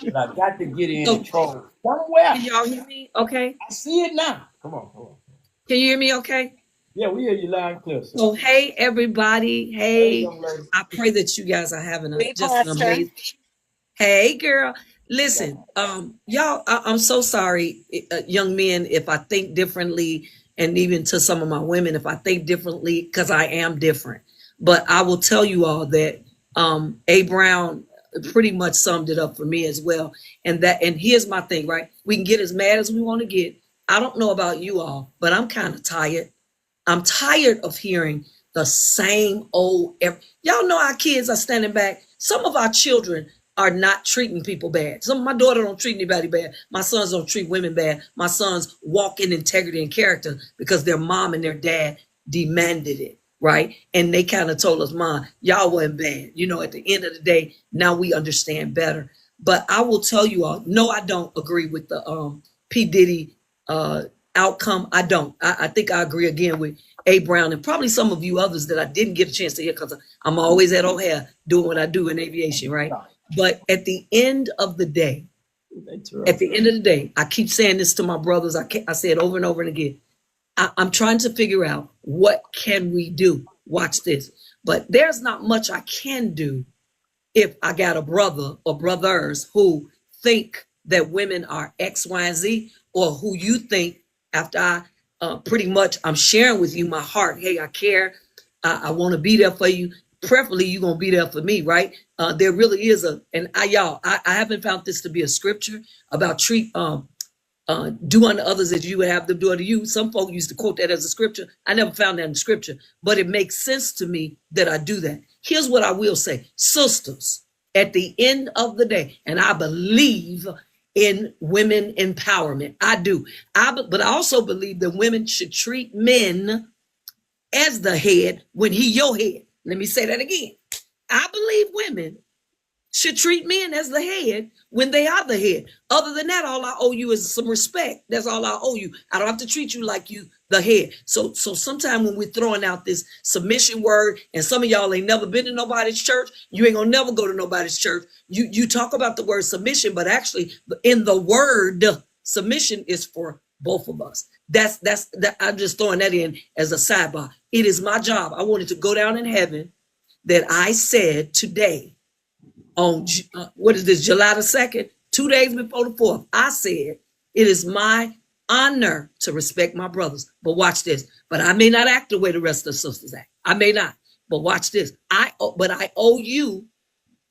but I got to get in so and troll somewhere. can y'all hear me? Okay. I see it now. Come on. Can you hear me? Okay. Yeah, we hear you loud and clear, sir. So hey everybody. Hey, Hey, young lady. I pray that you guys are having Hey, just an Pastor. amazing. Hey girl. You got Listen, y'all, I'm so sorry, young men, if I think differently, and even to some of my women, if I think differently, because I am different. But I will tell you all that A. Brown pretty much summed it up for me as well. And here's my thing, right? We can get as mad as we want to get. I don't know about you all, but I'm kind of tired. I'm tired of hearing the same old. Y'all know our kids are standing back. Some of our children are not treating people bad. Some of my daughter don't treat anybody bad. My sons don't treat women bad. My sons walk in integrity and character because their mom and their dad demanded it, right? And they kind of told us, Mom, y'all weren't bad. You know, at the end of the day, now we understand better. But I will tell you all, no, I don't agree with the P. Diddy outcome. I don't. I think I agree again with A. Brown and probably some of you others that I didn't get a chance to hear because I'm always at O'Hare doing what I do in aviation, right? But at the end of the day, I keep saying this to my brothers. I say it over and over and again. I'm trying to figure out what can we do. Watch this. But there's not much I can do if I got a brother or brothers who think that women are X, Y, and Z, or who you think after I pretty much I'm sharing with you my heart. Hey, I care. I want to be there for you. Preferably, you're gonna be there for me, right? There really is I haven't found this to be a scripture about do unto others as you would have them do unto you. Some folk used to quote that as a scripture. I never found that in scripture, but it makes sense to me that I do that. Here's what I will say, sisters, at the end of the day, and I believe in women empowerment. I do. But I also believe that women should treat men as the head when he your head. Let me say that again. I believe women should treat men as the head when they are the head. Other than that, all I owe you is some respect. That's all I owe you. I don't have to treat you like you the head. So sometimes when we're throwing out this submission word, and some of y'all ain't never been to nobody's church, you ain't gonna never go to nobody's church. You talk about the word submission, but actually in the word submission is for both of us. That's that. I'm just throwing that in as a sidebar. It is my job. I wanted to go down in heaven that I said today on what is this, July the 2nd, 2 days before the 4th, I said, it is my honor to respect my brothers. But watch this. But I may not act the way the rest of the sisters act. I may not. But watch this. I owe you.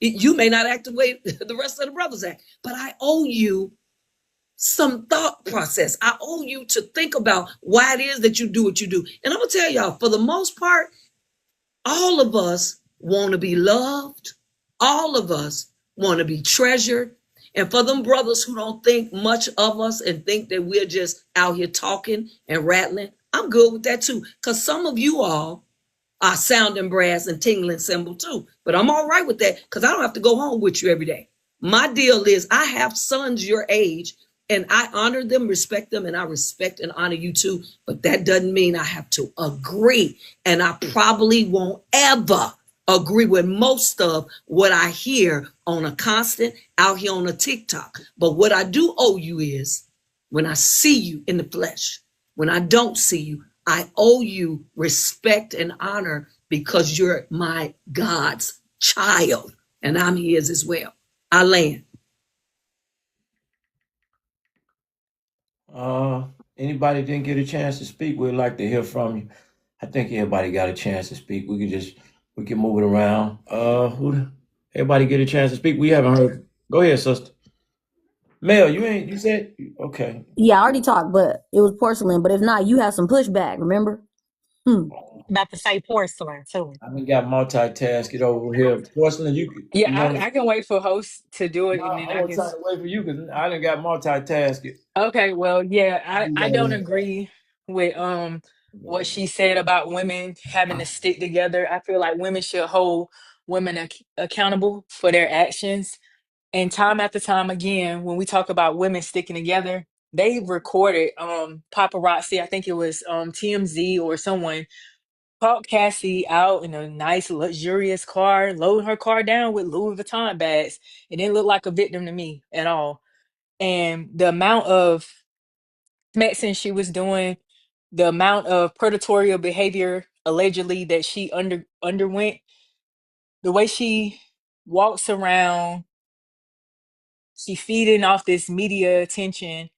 You may not act the way the rest of the brothers act, but I owe you some thought process. I owe you to think about why it is that you do what you do. And I'm gonna tell y'all, for the most part, all of us want to be loved. All of us want to be treasured. And for them brothers who don't think much of us and think that we're just out here talking and rattling, I'm good with that too. Because some of you all are sounding brass and tingling cymbal too. But I'm all right with that because I don't have to go home with you every day. My deal is I have sons your age and I honor them, respect them, and I respect and honor you too. But that doesn't mean I have to agree. And I probably won't ever agree with most of what I hear on a constant out here on a TikTok. But what I do owe you is when I see you in the flesh, when I don't see you, I owe you respect and honor because you're my God's child and I'm his as well. I land. Anybody didn't get a chance to speak, we'd like to hear from you. I think everybody got a chance to speak. We can move it around. Everybody get a chance to speak? We haven't heard. Go ahead, sister. Mel, you said, okay. Yeah, I already talked, but it was porcelain. But if not, you have some pushback, remember? About to say porcelain too. I mean, got multitask it over here. Porcelain, Yeah, you want to? I can wait for hosts to do it No, and then I I was can. trying to wait for you because I didn't got multitask it. Okay, well, yeah, You I got don't it. agree with what she said about women having to stick together. I feel like women should hold women accountable for their actions. And time after time again, when we talk about women sticking together, they recorded paparazzi, I think it was TMZ or someone caught Cassie out in a nice luxurious car, loading her car down with Louis Vuitton bags. It didn't look like a victim to me at all. And the amount of medicine she was doing, the amount of predatory behavior allegedly that she underwent, the way she walks around, she feeding off this media attention,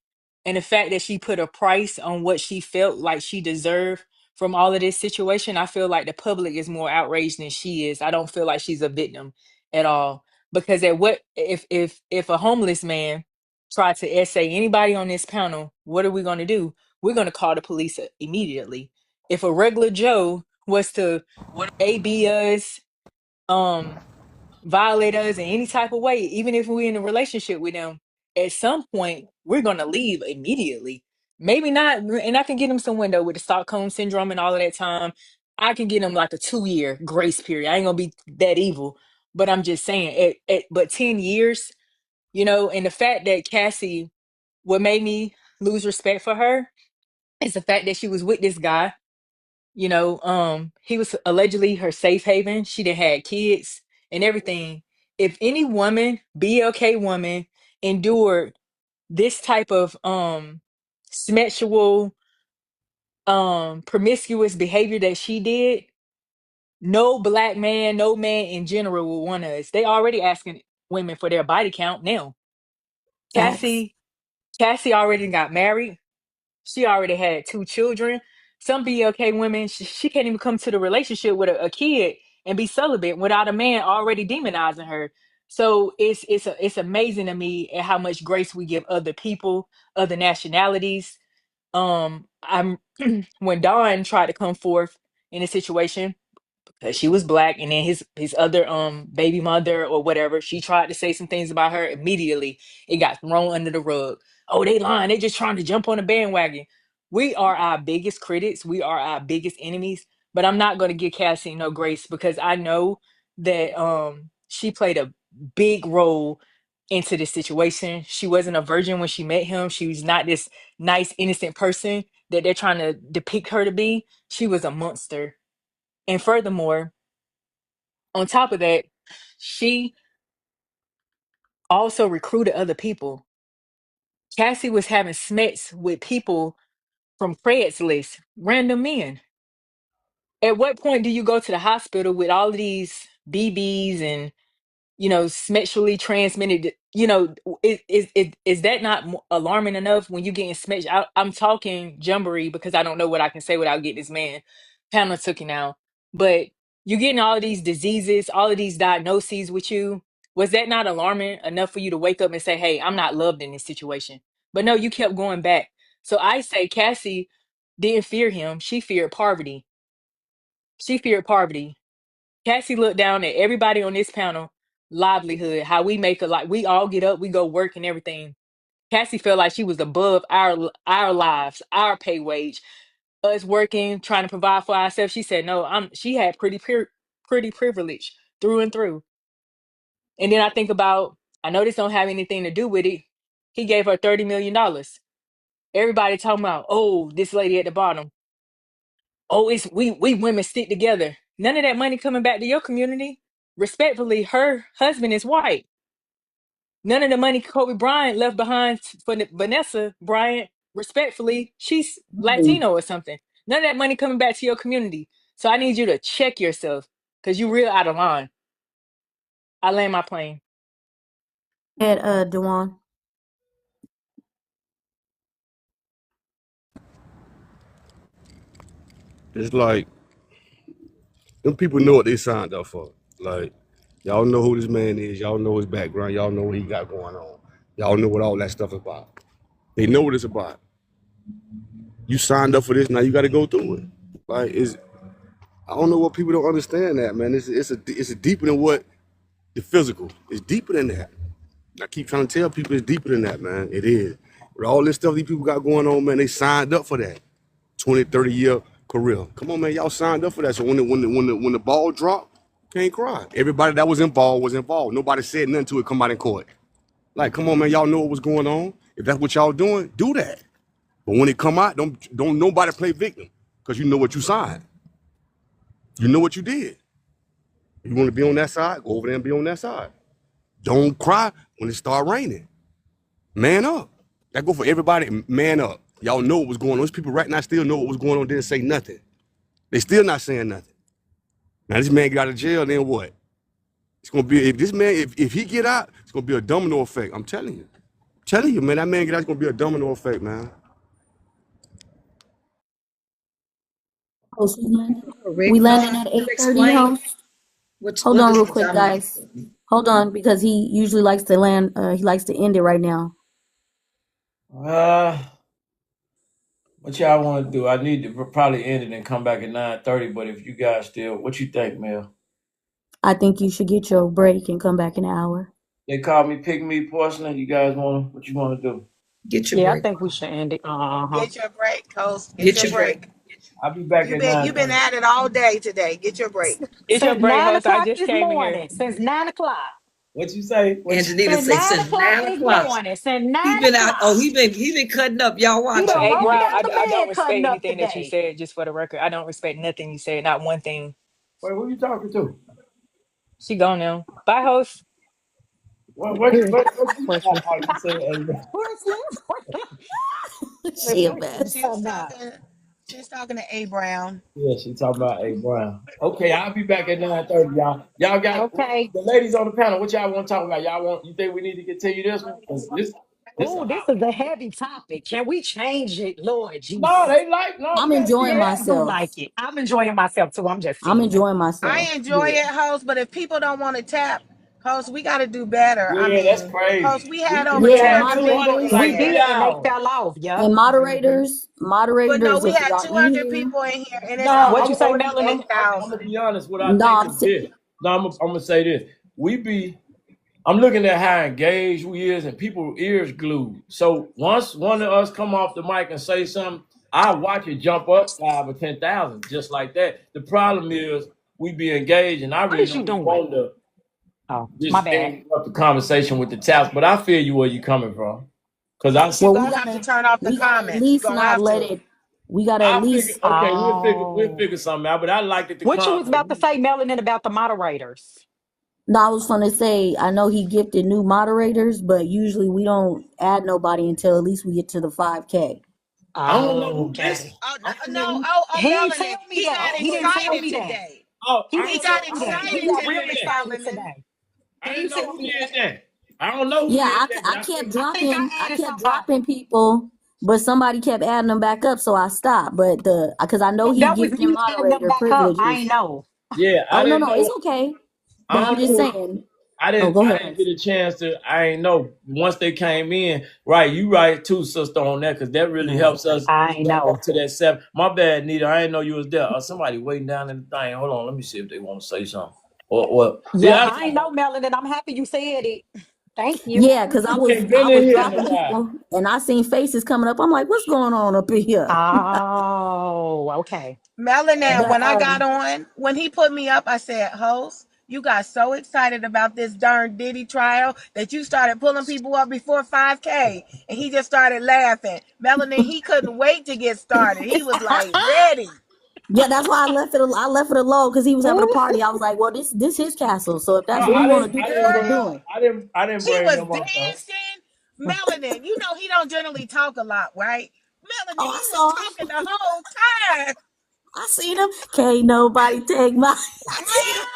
and the fact that she put a price on what she felt like she deserved from all of this situation. I feel like the public is more outraged than she is. I don't feel like she's a victim at all. Because at what if a homeless man tried to essay anybody on this panel, what are we going to do? We're going to call the police immediately. If a regular Joe was to AB us, um violate us in any type of way, even if we're in a relationship with them, at some point we're gonna leave immediately. Maybe not, and I can get them some window with the Stockholm syndrome and all of that time. I can get them like a 2 year grace period. I ain't gonna be that evil, but I'm just saying, but 10 years, and the fact that Cassie, what made me lose respect for her is the fact that she was with this guy. He was allegedly her safe haven. She done had kids and everything. If any woman, BLK woman, endured this type of sexual promiscuous behavior that she did, no black man, no man in general will want us. They already asking women for their body count now. Facts. Cassie, Cassie already got married. She already had 2 children. Some BLK women, she can't even come to the relationship with a kid and be celibate without a man already demonizing her. So it's amazing to me at how much grace we give other people, other nationalities. I'm when Dawn tried to come forth in a situation, she was black, and then his other baby mother or whatever, she tried to say some things about her. Immediately it got thrown under the rug. Oh, they lying, they just trying to jump on the bandwagon. We are our biggest critics, we are our biggest enemies, but I'm not going to give Cassie no grace because I know that she played a big role into this situation. She wasn't a virgin when she met him. She was not this nice, innocent person that they're trying to depict her to be. She was a monster. And furthermore, on top of that, she also recruited other people. Cassie was having smets with people from Craigslist, random men. At what point do you go to the hospital with all of these BBs and sexually transmitted, is that not alarming enough when you getting smacked? I'm talking jumbery because I don't know what I can say without getting this man Pamela took you now. But you getting all of these diseases, all of these diagnoses with you. Was that not alarming enough for you to wake up and say, hey, I'm not loved in this situation? But no, you kept going back. So I say Cassie didn't fear him. She feared poverty. She feared poverty. Cassie looked down at everybody on this panel livelihood, how we make a like we all get up, we go work and everything. Cassie felt like she was above our lives, our pay wage, us working, trying to provide for ourselves. She said, no, she had pretty privilege through and through. And then I think about, I know this don't have anything to do with it. He gave her $30 million. Everybody talking about, oh, this lady at the bottom. Oh, it's we women stick together. None of that money coming back to your community. Respectfully, her husband is white. None of the money Kobe Bryant left behind for Vanessa Bryant, respectfully, she's Latino or something. None of that money coming back to your community. So I need you to check yourself because you real out of line. I land my plane. And Dewan. It's like them people know what they signed up for. Like, y'all know who this man is. Y'all know his background. Y'all know what he got going on. Y'all know what all that stuff is about. They know what it's about. You signed up for this. Now you got to go through it. Like, I don't know what people don't understand that, man. It's a deeper than what the physical. It's deeper than that. I keep trying to tell people it's deeper than that, man. It is. With all this stuff these people got going on, man, they signed up for that. 20, 30-year career. Come on, man, y'all signed up for that. So when the ball dropped, can't cry. Everybody that was involved was involved. Nobody said nothing to it come out in court. Like, come on, man, y'all know what was going on. If that's what y'all doing, do that. But when it come out, don't nobody play victim because you know what you signed. You know what you did. If you want to be on that side, go over there and be on that side. Don't cry when it start raining. Man up. That go for everybody. Man up. Y'all know what was going on. Those people right now still know what was going on. Didn't say nothing. They still not saying nothing. Now this man get out of jail, then what? It's gonna be if he get out, it's gonna be a domino effect. I'm telling you. Telling you, man, that man get out, it's gonna be a domino effect, man. Oh, so we Correct. landing at Can you 8:30, explain host. Hold what on does real the quick, domino? guys. Hold on, because he usually likes to land. He likes to end it right now. Uh, what y'all want to do? I need to probably end it and come back at 9:30. But if you guys still, what you think, Mel? I think you should get your break and come back in an hour. They call me pick me porcelain. You guys want what you want to do? Get your Yeah, I break. think we should end it. Uh-huh. Get your break, Coast. Get Get your your break. break. I'll be back at You've been 9:30. at it all day today. Get your break. It's your Since break, nine host. I o'clock just this came in here. morning. Since 9 o'clock. What you say? What you Angelina Since say nine since o'clock 9 this o'clock. morning. Since He nine been out. o'clock. Oh, he been cutting up. Y'all You watch But him. done A rolled Brown, out the I don't bed respect cutting up anything that you today. said, just for the record. I don't respect nothing you said, not one thing. wait? Who you talking to? She gone now. Bye, host. What you Porcelain. you say? Hey, Porcelain. what, She a what, mess. She was Nah. talking. She was talking to A Brown. yeah, she talking about A Brown. Okay, I'll be back at 9:30, y'all. Y'all got Okay. the ladies on the panel. What y'all want to talk about? You think we need to continue this one? 'Cause this a Oh, this hot is one. a heavy topic. Can we change it, Lord No, Jesus? they like no. We I'm gotta keep enjoying it Yeah, I hot. do myself. like it. I'm enjoying myself too. I'm just I'm saying. enjoying myself. I enjoy Yeah. it, host, but if people don't want to tap, host, we got to do better. I Yeah, that's mean, host, crazy. we had over We Yeah, had 200 200 people in in moderators We like here. 3 did, and they hours. fell off. Yep. and Hmm. But no, moderators, we if had y'all in 200 here. people in here, and No, it's What only you say, I'm Melanie? gonna 28,000. be honest. What I No, think is this. No, I'm gonna say this. I'm looking at how engaged we is, and people ears glued. So once one of us come off the mic and say something, I watch it jump up 5 or 10,000, just like that. The problem is we be engaged, and I What really is you don't be doing? wanting to. Oh, my just bad. interrupt the conversation with the taps. But I feel you where you coming from, because I You Well, gonna have to turn off the we gotta at comments. You least gonna not have let to. it. We gotta at I figure least. okay, we'll Oh. figure something out. But I like that the What you con. was about to say, Melanin, about the moderators? No, I was gonna say I know he gifted new moderators, but usually we don't add nobody until at least we get to the 5K. I don't know Oh, who. Listen, okay. Oh I don't know no! who. Oh, He didn't Melanin. tell me He that. got I don't He know didn't who tell did excited me that. that. today. Oh, He I He didn't don't know. tell got me I don't that. know He excited who got did real today, that. excited Melanin. today. I He didn't didn't know tell who me did that. that. I don't know who Yeah, did that, but I figured. I think I I added kept somebody. dropping people, but somebody kept adding them back up, so I stopped. But because I know he That was gifted me adding them moderator back up. I ain't privileges. know. Yeah, I Oh no, didn't no, it's know. okay. But I I'm don't just know. saying. I Oh, didn't go I ahead. didn't get a chance to. I ain't know once they came in. Right, you right too, sister, on that because that really helps us I ain't jump know. up to that 7. My bad, Nita. I didn't know you was there. Somebody waiting down in the thing. Hold on, let me see if they want to say something. Or Yeah, yeah, that's I ain't know, Melanin. I'm happy you said it. Thank you. Yeah, because you ain't I been in was here in a dropping while. people, and I seen faces coming up. I'm like, what's going on up in here? Oh, okay. Melanin, But when I got on, when he put me up, I said, host, you got so excited about this darn Diddy trial that you started pulling people up before 5K. And he just started laughing. Melanin, he couldn't wait to get started. He was like ready. yeah, that's why I left it. I left it alone because he was having a party. I was like, well, this his castle. So if No, that's what he want to do, I that's didn't what he bring Girl, doing. I didn't he bring was them up though. dancing. Melanin, you know he don't generally talk a lot, right? Melanin, Oh, he I was saw him. talking the whole time. I seen him. Can't nobody take my. I seen him.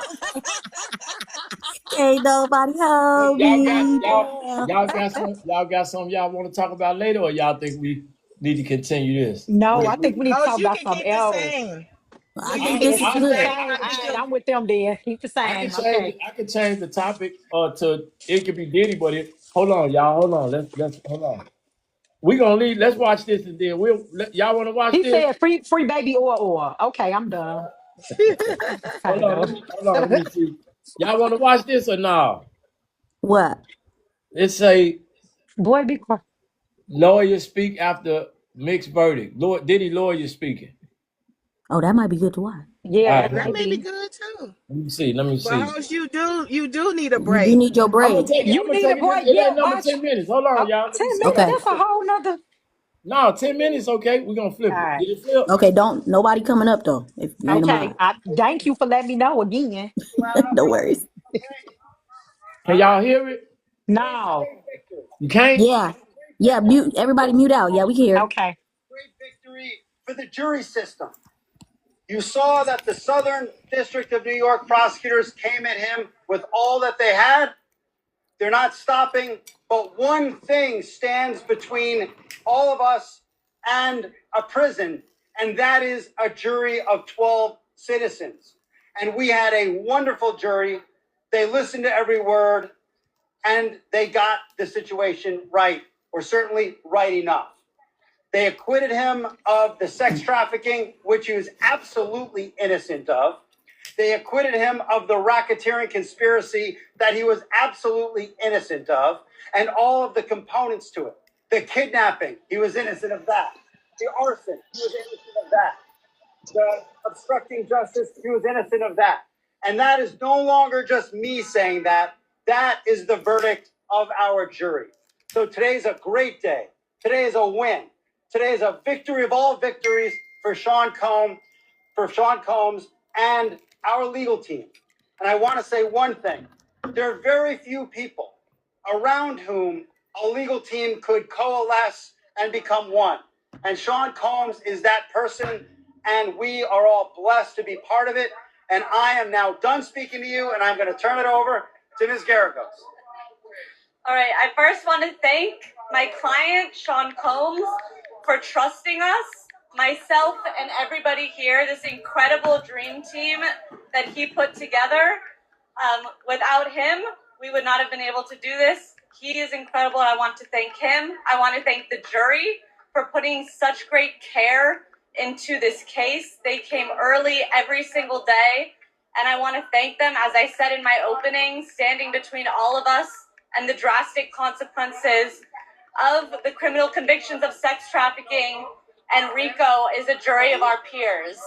Yeah. Can't nobody hold me down. Y'all got some y'all want to talk about later, or y'all think we need to continue this? No, I think we need to Host, talk you about can something keep the else. same. I You think can this keep is the Keep the good. same. same. I All just right, do. I'm with them then. Keep the same. Okay. I can change the topic to it could be Diddy, but hold on, y'all, hold on. Let's hold on. We gonna leave. Let's watch this and then y'all want to watch He this? said free baby or. Okay, I'm done. Hold Kind on, of. let me see. Y'all want to watch this or no? What? It say Boy, be quiet. lawyer speak after mixed verdict. Diddy lawyer speaking. Oh, that might be good to watch. Yeah, All that right, That might may be be. good too. let me see. Let me But see. host, you do need a You do break. need your I'm gonna break. take it. I'm You gonna need take a it. break. It Yeah, ain't number watch. 10 minutes. Hold on, y'all. Let 10 me see. minutes. Okay. That's a whole nother. No, 10 minutes. Okay, we're gonna All flip it. right. Did it flip? Okay. Don't nobody coming up though. If you ain't a Okay. mod. I thank you for letting me know again. No worries. Can y'all hear it? No. You can't? Yeah. Yeah. Mute. Everybody mute out. Yeah, we can hear. Okay. Great victory for the jury system. You saw that the Southern District of New York prosecutors came at him with all that they had. They're not stopping, but one thing stands between all of us and a prison, and that is a jury of 12 citizens. And we had a wonderful jury. They listened to every word, and they got the situation right, or certainly right enough. They acquitted him of the sex trafficking, which he was absolutely innocent of. They acquitted him of the racketeering conspiracy that he was absolutely innocent of, and all of the components to it. The kidnapping, he was innocent of that. The arson, he was innocent of that. The obstructing justice, he was innocent of that. And that is no longer just me saying that. That is the verdict of our jury. So today's a great day. Today is a win. Today is a victory of all victories for Sean Combs and our legal team. And I want to say one thing. There are very few people around whom a legal team could coalesce and become one. And Sean Combs is that person, and we are all blessed to be part of it. And I am now done speaking to you, and I'm going to turn it over to Ms. Garagos. All right, I first want to thank my client, Sean Combs, for trusting us, myself, and everybody here, this incredible dream team that he put together. Without him, we would not have been able to do this. He is incredible, and I want to thank him. I want to thank the jury for putting such great care into this case. They came early every single day, and I want to thank them, as I said in my opening, standing between all of us and the drastic consequences of the criminal convictions of sex trafficking and RICO is a jury of our peers.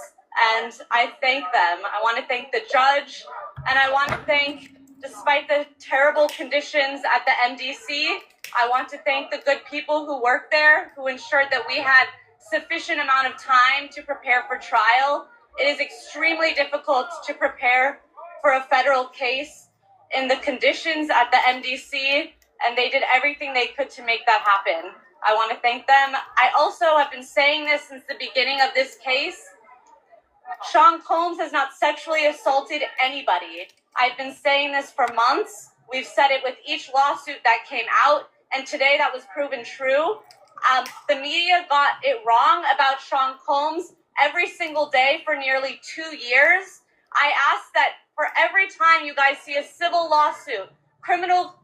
And I thank them. I want to thank the judge, and I want to thank Despite the terrible conditions at the MDC, I want to thank the good people who worked there, who ensured that we had sufficient amount of time to prepare for trial. It is extremely difficult to prepare for a federal case in the conditions at the MDC, and they did everything they could to make that happen. I want to thank them. I also have been saying this since the beginning of this case. Sean Combs has not sexually assaulted anybody. I've been saying this for months. We've said it with each lawsuit that came out, and today that was proven true. The media got it wrong about Sean Combs every single day for nearly 2 years. I ask that for every time you guys see a civil lawsuit, criminal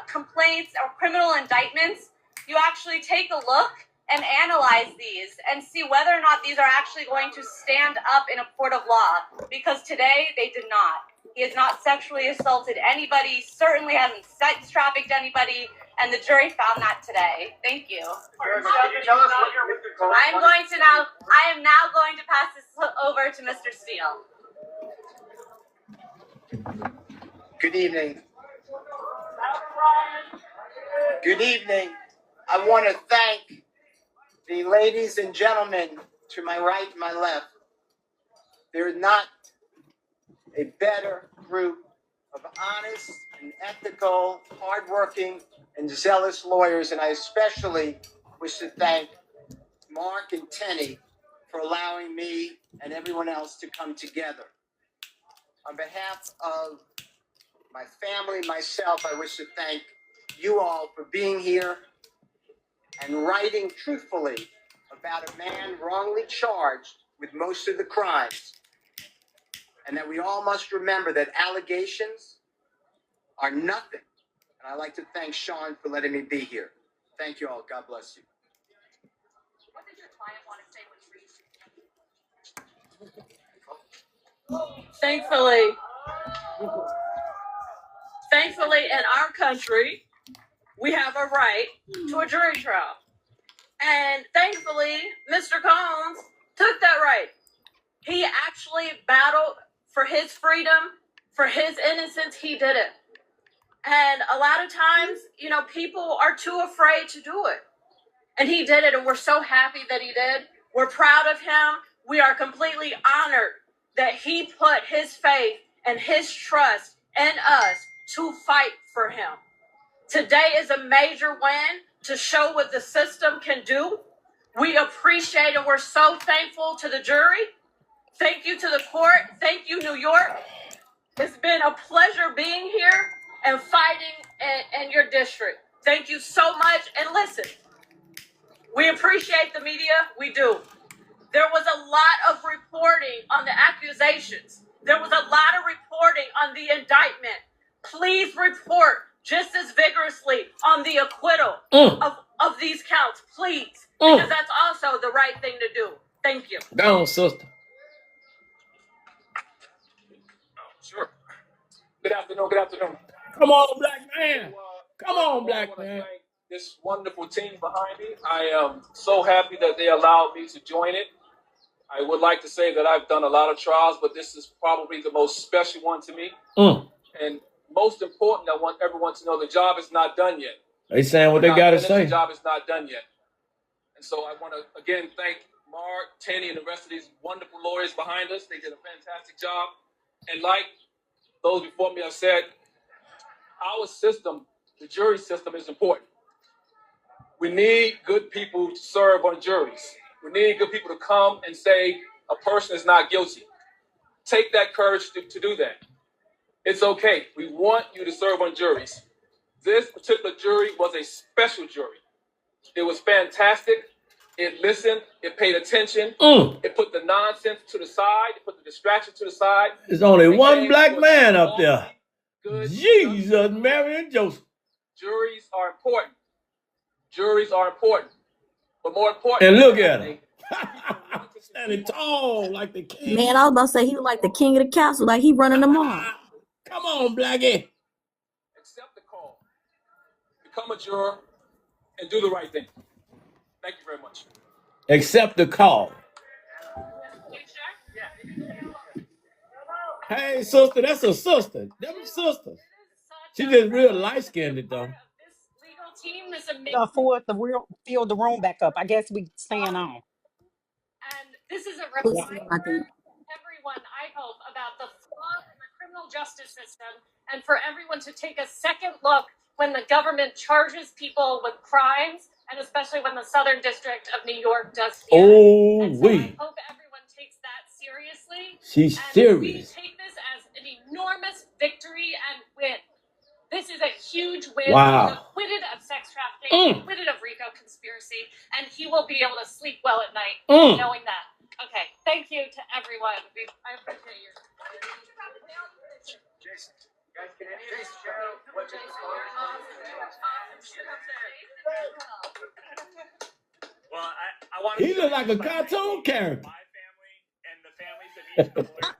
complaints or criminal indictments, you actually take a look and analyze these and see whether or not these are actually going to stand up in a court of law, because today they did not. He has not sexually assaulted anybody, certainly hasn't sex trafficked anybody, and the jury found that today. Thank you. I am now going to pass this over to Mr. Steele. Good evening. Good evening. I want to thank the ladies and gentlemen to my right and my left. There is not a better group of honest and ethical, hardworking, and zealous lawyers, and I especially wish to thank Mark and Tenny for allowing me and everyone else to come together. On behalf of my family, myself, I wish to thank you all for being here and writing truthfully about a man wrongly charged with most of the crimes. And that we all must remember that allegations are nothing. And I'd like to thank Sean for letting me be here. Thank you all. God bless you. What did your client want to say when Thankfully, in our country, we have a right to a jury trial. And thankfully, Mr. Combs took that right. He actually battled for his freedom, for his innocence. He did it. And a lot of times, people are too afraid to do it. And he did it, and we're so happy that he did. We're proud of him. We are completely honored that he put his faith and his trust in us to fight for him. Today is a major win to show what the system can do. We appreciate and we're so thankful to the jury. Thank you to the court. Thank you, New York. It's been a pleasure being here and fighting in your district. Thank you so much. And listen, we appreciate the media. We do. There was a lot of reporting on the accusations. There was a lot of reporting on the indictment. Please report just as vigorously on the acquittal of these counts, please. Because that's also the right thing to do. Thank you. Go on, sister. Sure. Good afternoon. Good afternoon. Come on, black man. Come on, black man. Thank this wonderful team behind me. I am so happy that they allowed me to join it. I would like to say that I've done a lot of trials, but this is probably the most special one to me. And most important, I want everyone to know the job is not done yet. They saying what they got to say. The job is not done yet. And so I want to, again, thank Mark, Tenny, and the rest of these wonderful lawyers behind us. They did a fantastic job. And like those before me have said, our system, the jury system, is important. We need good people to serve on juries. We need good people to come and say a person is not guilty. Take that courage to do that. It's okay. We want you to serve on juries. This particular jury was a special jury. It was fantastic. It listened. It paid attention. It put the nonsense to the side. It put the distraction to the side. There's only one black man up there. Jesus, Mary and Joseph. Juries are important. Juries are important. But more important. And look at him. Standing tall like the king. Man, I was about to say he was like the king of the castle, like he running them all. Come on, Blackie. Accept the call. Become a juror and do the right thing. Thank you very much. Accept the call. Hey, sister, that's a sister. Them sisters. She just real light skinned though. This legal team, this amazing. For the real fill the room back up. I guess we staying on. And this is a Pussy, I reminder think. to everyone, I hope, about the flaws in the criminal justice system and for everyone to take a second look when the government charges people with crimes, and especially when the Southern District of New York does here. Oh, And so I wait. hope everyone takes that seriously. She's and serious. We take this as an enormous victory and win. This is a huge win. Wow. He's acquitted of sex trafficking, acquitted of RICO conspiracy, and he will be able to sleep well at night knowing that. Okay, thank you to everyone. I appreciate you. Jason, guys, can any of you share what your Well, I want He look like a cartoon character. my family and the families of each of the lawyers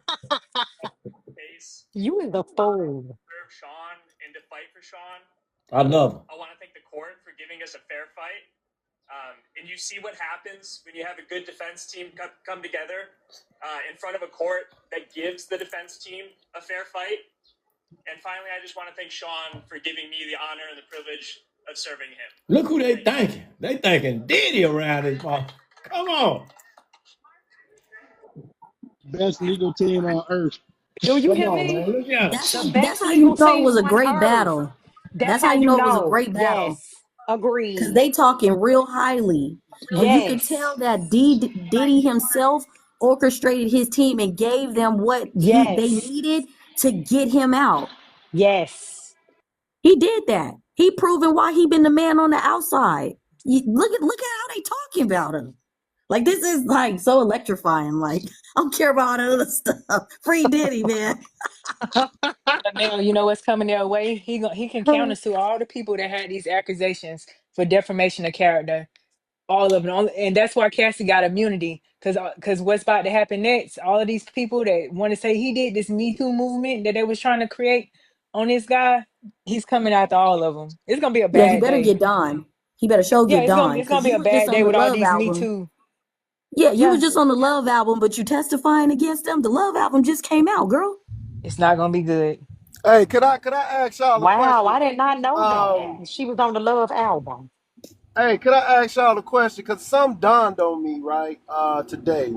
face You is a fool. serve Sean and to fight for Sean. I love him. I want to thank the court for giving us a fair fight. And you see what happens when you have a good defense team come together in front of a court that gives the defense team a fair fight. And finally, I just want to thank Sean for giving me the honor and the privilege of serving him. Look who they thanking. They thanking Diddy around this part. Come on. Best legal team on earth. Do you Come hear on, me? man. Look out. The That's best how you legal know it team was a on great earth. battle. That's That's how you know it was a great battle. Yes. Because Agreed. they talking real highly. And you could Yes. tell that Diddy himself orchestrated his team and gave them what they Yes. needed to get him out. Yes. He did that. He proven why he been the man on the outside. Look at how they talking about him. Like, this is like so electrifying. Like, I don't care about all the other stuff. Free Diddy, man. Now, you know what's coming their way? He can countersue all the people that had these accusations for defamation of character. All of them, and that's why Cassie got immunity. Because what's about to happen next? All of these people that want to say he did this Me Too movement that they was trying to create on this guy, he's coming after all of them. It's gonna be a Yeah, he bad better day. get done. He better show Yeah, get it's gonna done. it's gonna Because be you a was just bad on day the with all Love these Me album. Too. Yeah, you was Yeah, just on the Love album, but you testifying against them. The Love album just came out, girl. it's not gonna be good. Hey, could I ask y'all a Wow, question? I did not know Um, that. She was on the Love album. hey, could I ask y'all a question? Because some dawned on me right today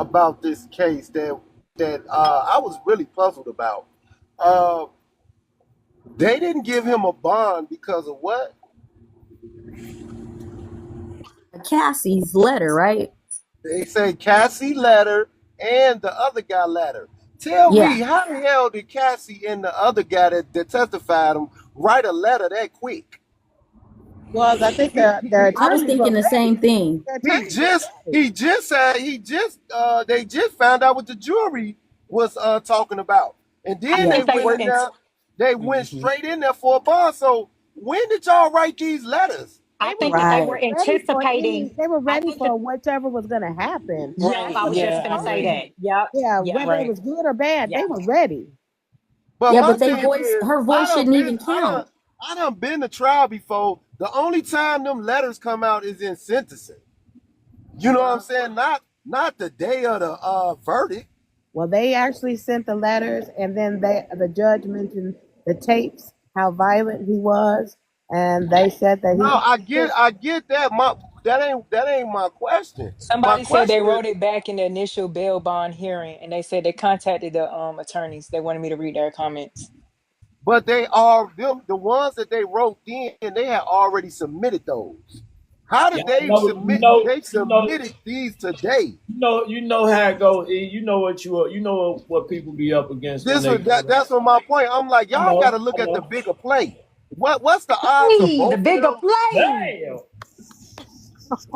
about this case that I was really puzzled about. Uh, they didn't give him a bond because of what? Cassie's letter, right? They say Cassie letter and the other guy letter. Tell Yeah. me, how the hell did Cassie and the other guy that testified him write a letter that quick? Well, I think their I was attorneys were thinking the ready. same thing. Their He attorneys were just ready. they just found out what the jury was talking about. And I then Yeah. they think they went were in in there, they went Mhm. straight in there for a bond. So when did y'all write these letters? I They were think that they Right. were ready for anticipating. they were I ready think that for whichever was going to happen. yep, Right. That's I what was they just Yeah, I gonna told say agree. you. that. Yep. Yeah, Yep. whether it Right. was good or bad, they Yep. were ready. But Yeah, my but thing is, her voice shouldn't even count. I done been to trial before. The only time them letters come out is in sentencing. You know what I'm saying? Not the day of the verdict. Well, they actually sent the letters, and then the judge mentioned the tapes, how violent he was, and they said that No, he. I get that. That ain't my question. My Somebody said they question is, wrote it back in the initial bail bond hearing, and they said they contacted the attorneys. They wanted me to read their comments. but they are them the ones that they wrote in. They had already submitted those. How did Y'all they know, submit? They submitted these today. you know how it goes. You know you know what people be up against when they. That's what my point. I'm like, I y'all got to know, look I at the know. bigger play. What's the odds of Hey, the both of bigger them? play. Damn.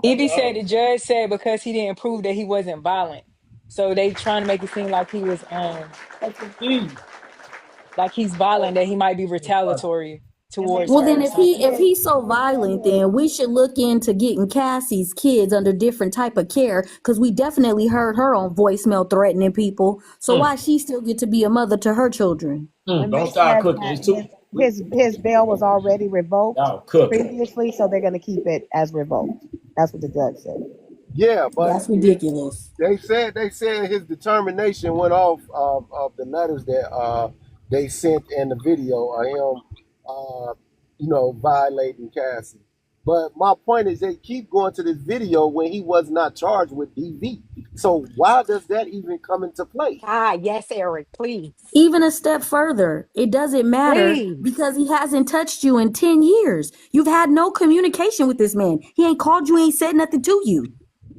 Evie said the judge said because he didn't prove that he wasn't violent, so they trying to make it seem like he was like he's violent, that he might be retaliatory And then towards Well, her then or and if something. then he's so violent, then we should look into getting Cassie's kids under different type of care, because we definitely heard her on voicemail threatening people. So why she still get to be a mother to her children? and Don't they start said cooking. that It's too. his bail was already revoked Y'all cooking. previously, so they're going to keep it as revoked. That's what the judge said. Yeah, but That's ridiculous. they said his determination went off of the letters that they sent in the video of him, violating Cassie. But my point is, they keep going to this video when he was not charged with DV. So why does that even come into play? Ah, yes, Eric, please. Even a step further, it doesn't matter Please. because he hasn't touched you in 10 years. You've had no communication with this man. He ain't called you, ain't said nothing to you.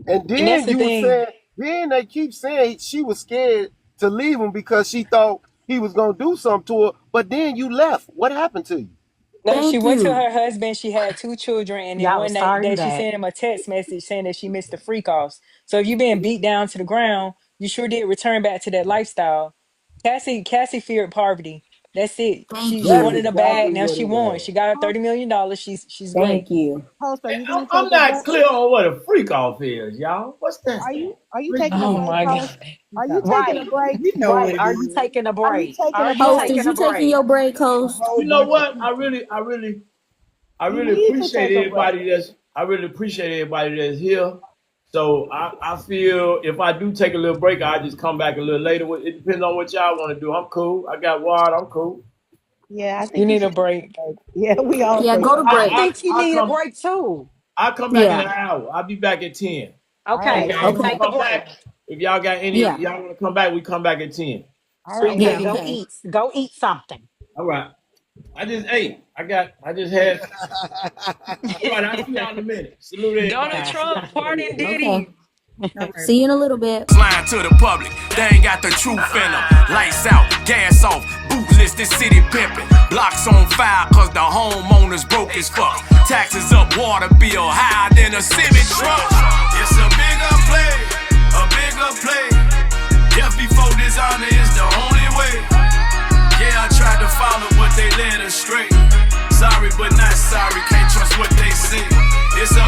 And And that's then the you were thing. saying, then they keep saying she was scared to leave him because she thought he was gonna do something to her. But then you left. What happened to you? No, she Thank went to you. her husband. She had 2 children, and then Yeah, I one was sorry day she that. sent him a text message saying that she missed the freak offs. So if you being beat down to the ground, you sure did return back to that lifestyle. Cassie feared poverty. That's it. Thank She That's wanted you. a bag. exactly Now what she it won. was. She got her Host, $30 million. She's great. Thank you. host, are you gonna I'm take a not break? clear on what a freak off is, y'all. What's that? Are you Freak taking a Oh off. break, my God. host? Are you taking a Right, break? You know what right. it Are you is. taking a Are you break? taking Are a you Host, break? is taking a you taking break? your break, A host? whole You know bunch of what? people. I You really need to appreciate take a break. everybody that's here. So I feel if I do take a little break, I just come back a little later. It depends on what y'all want to do. I'm cool. I got water. I'm cool. Yeah, I You think you need a should take break. a break. Yeah, we all Yeah, think go to so. I break. think you I need a come break too. I come back in an Yeah. hour. I'll be back at 10. All right. Okay, If y'all then want to Okay. take a come break. back, if y'all got any, Yeah. y'all want to come back, we come back at 10. All Sweet right. Okay, Yeah. tea. go Okay. eat. Go eat something. All right. I just ate. I just had. All right. I'll see y'all in a minute. Salute everybody. Donald Okay. See y'all Trump in a minute. pardon Okay. Diddy. All right. See you in a little bit. Lying to the public, they ain't got the truth in them. Lights out, gas off, boot listed city pimping. Blocks on fire cause the homeowners broke as fuck. Taxes up, water bill higher than a cement truck. It's a bigger play, a bigger play. Death before dishonor is the only way. Yeah, I tried to follow but they led astray. Sorry but not sorry, can't trust what they say. It's a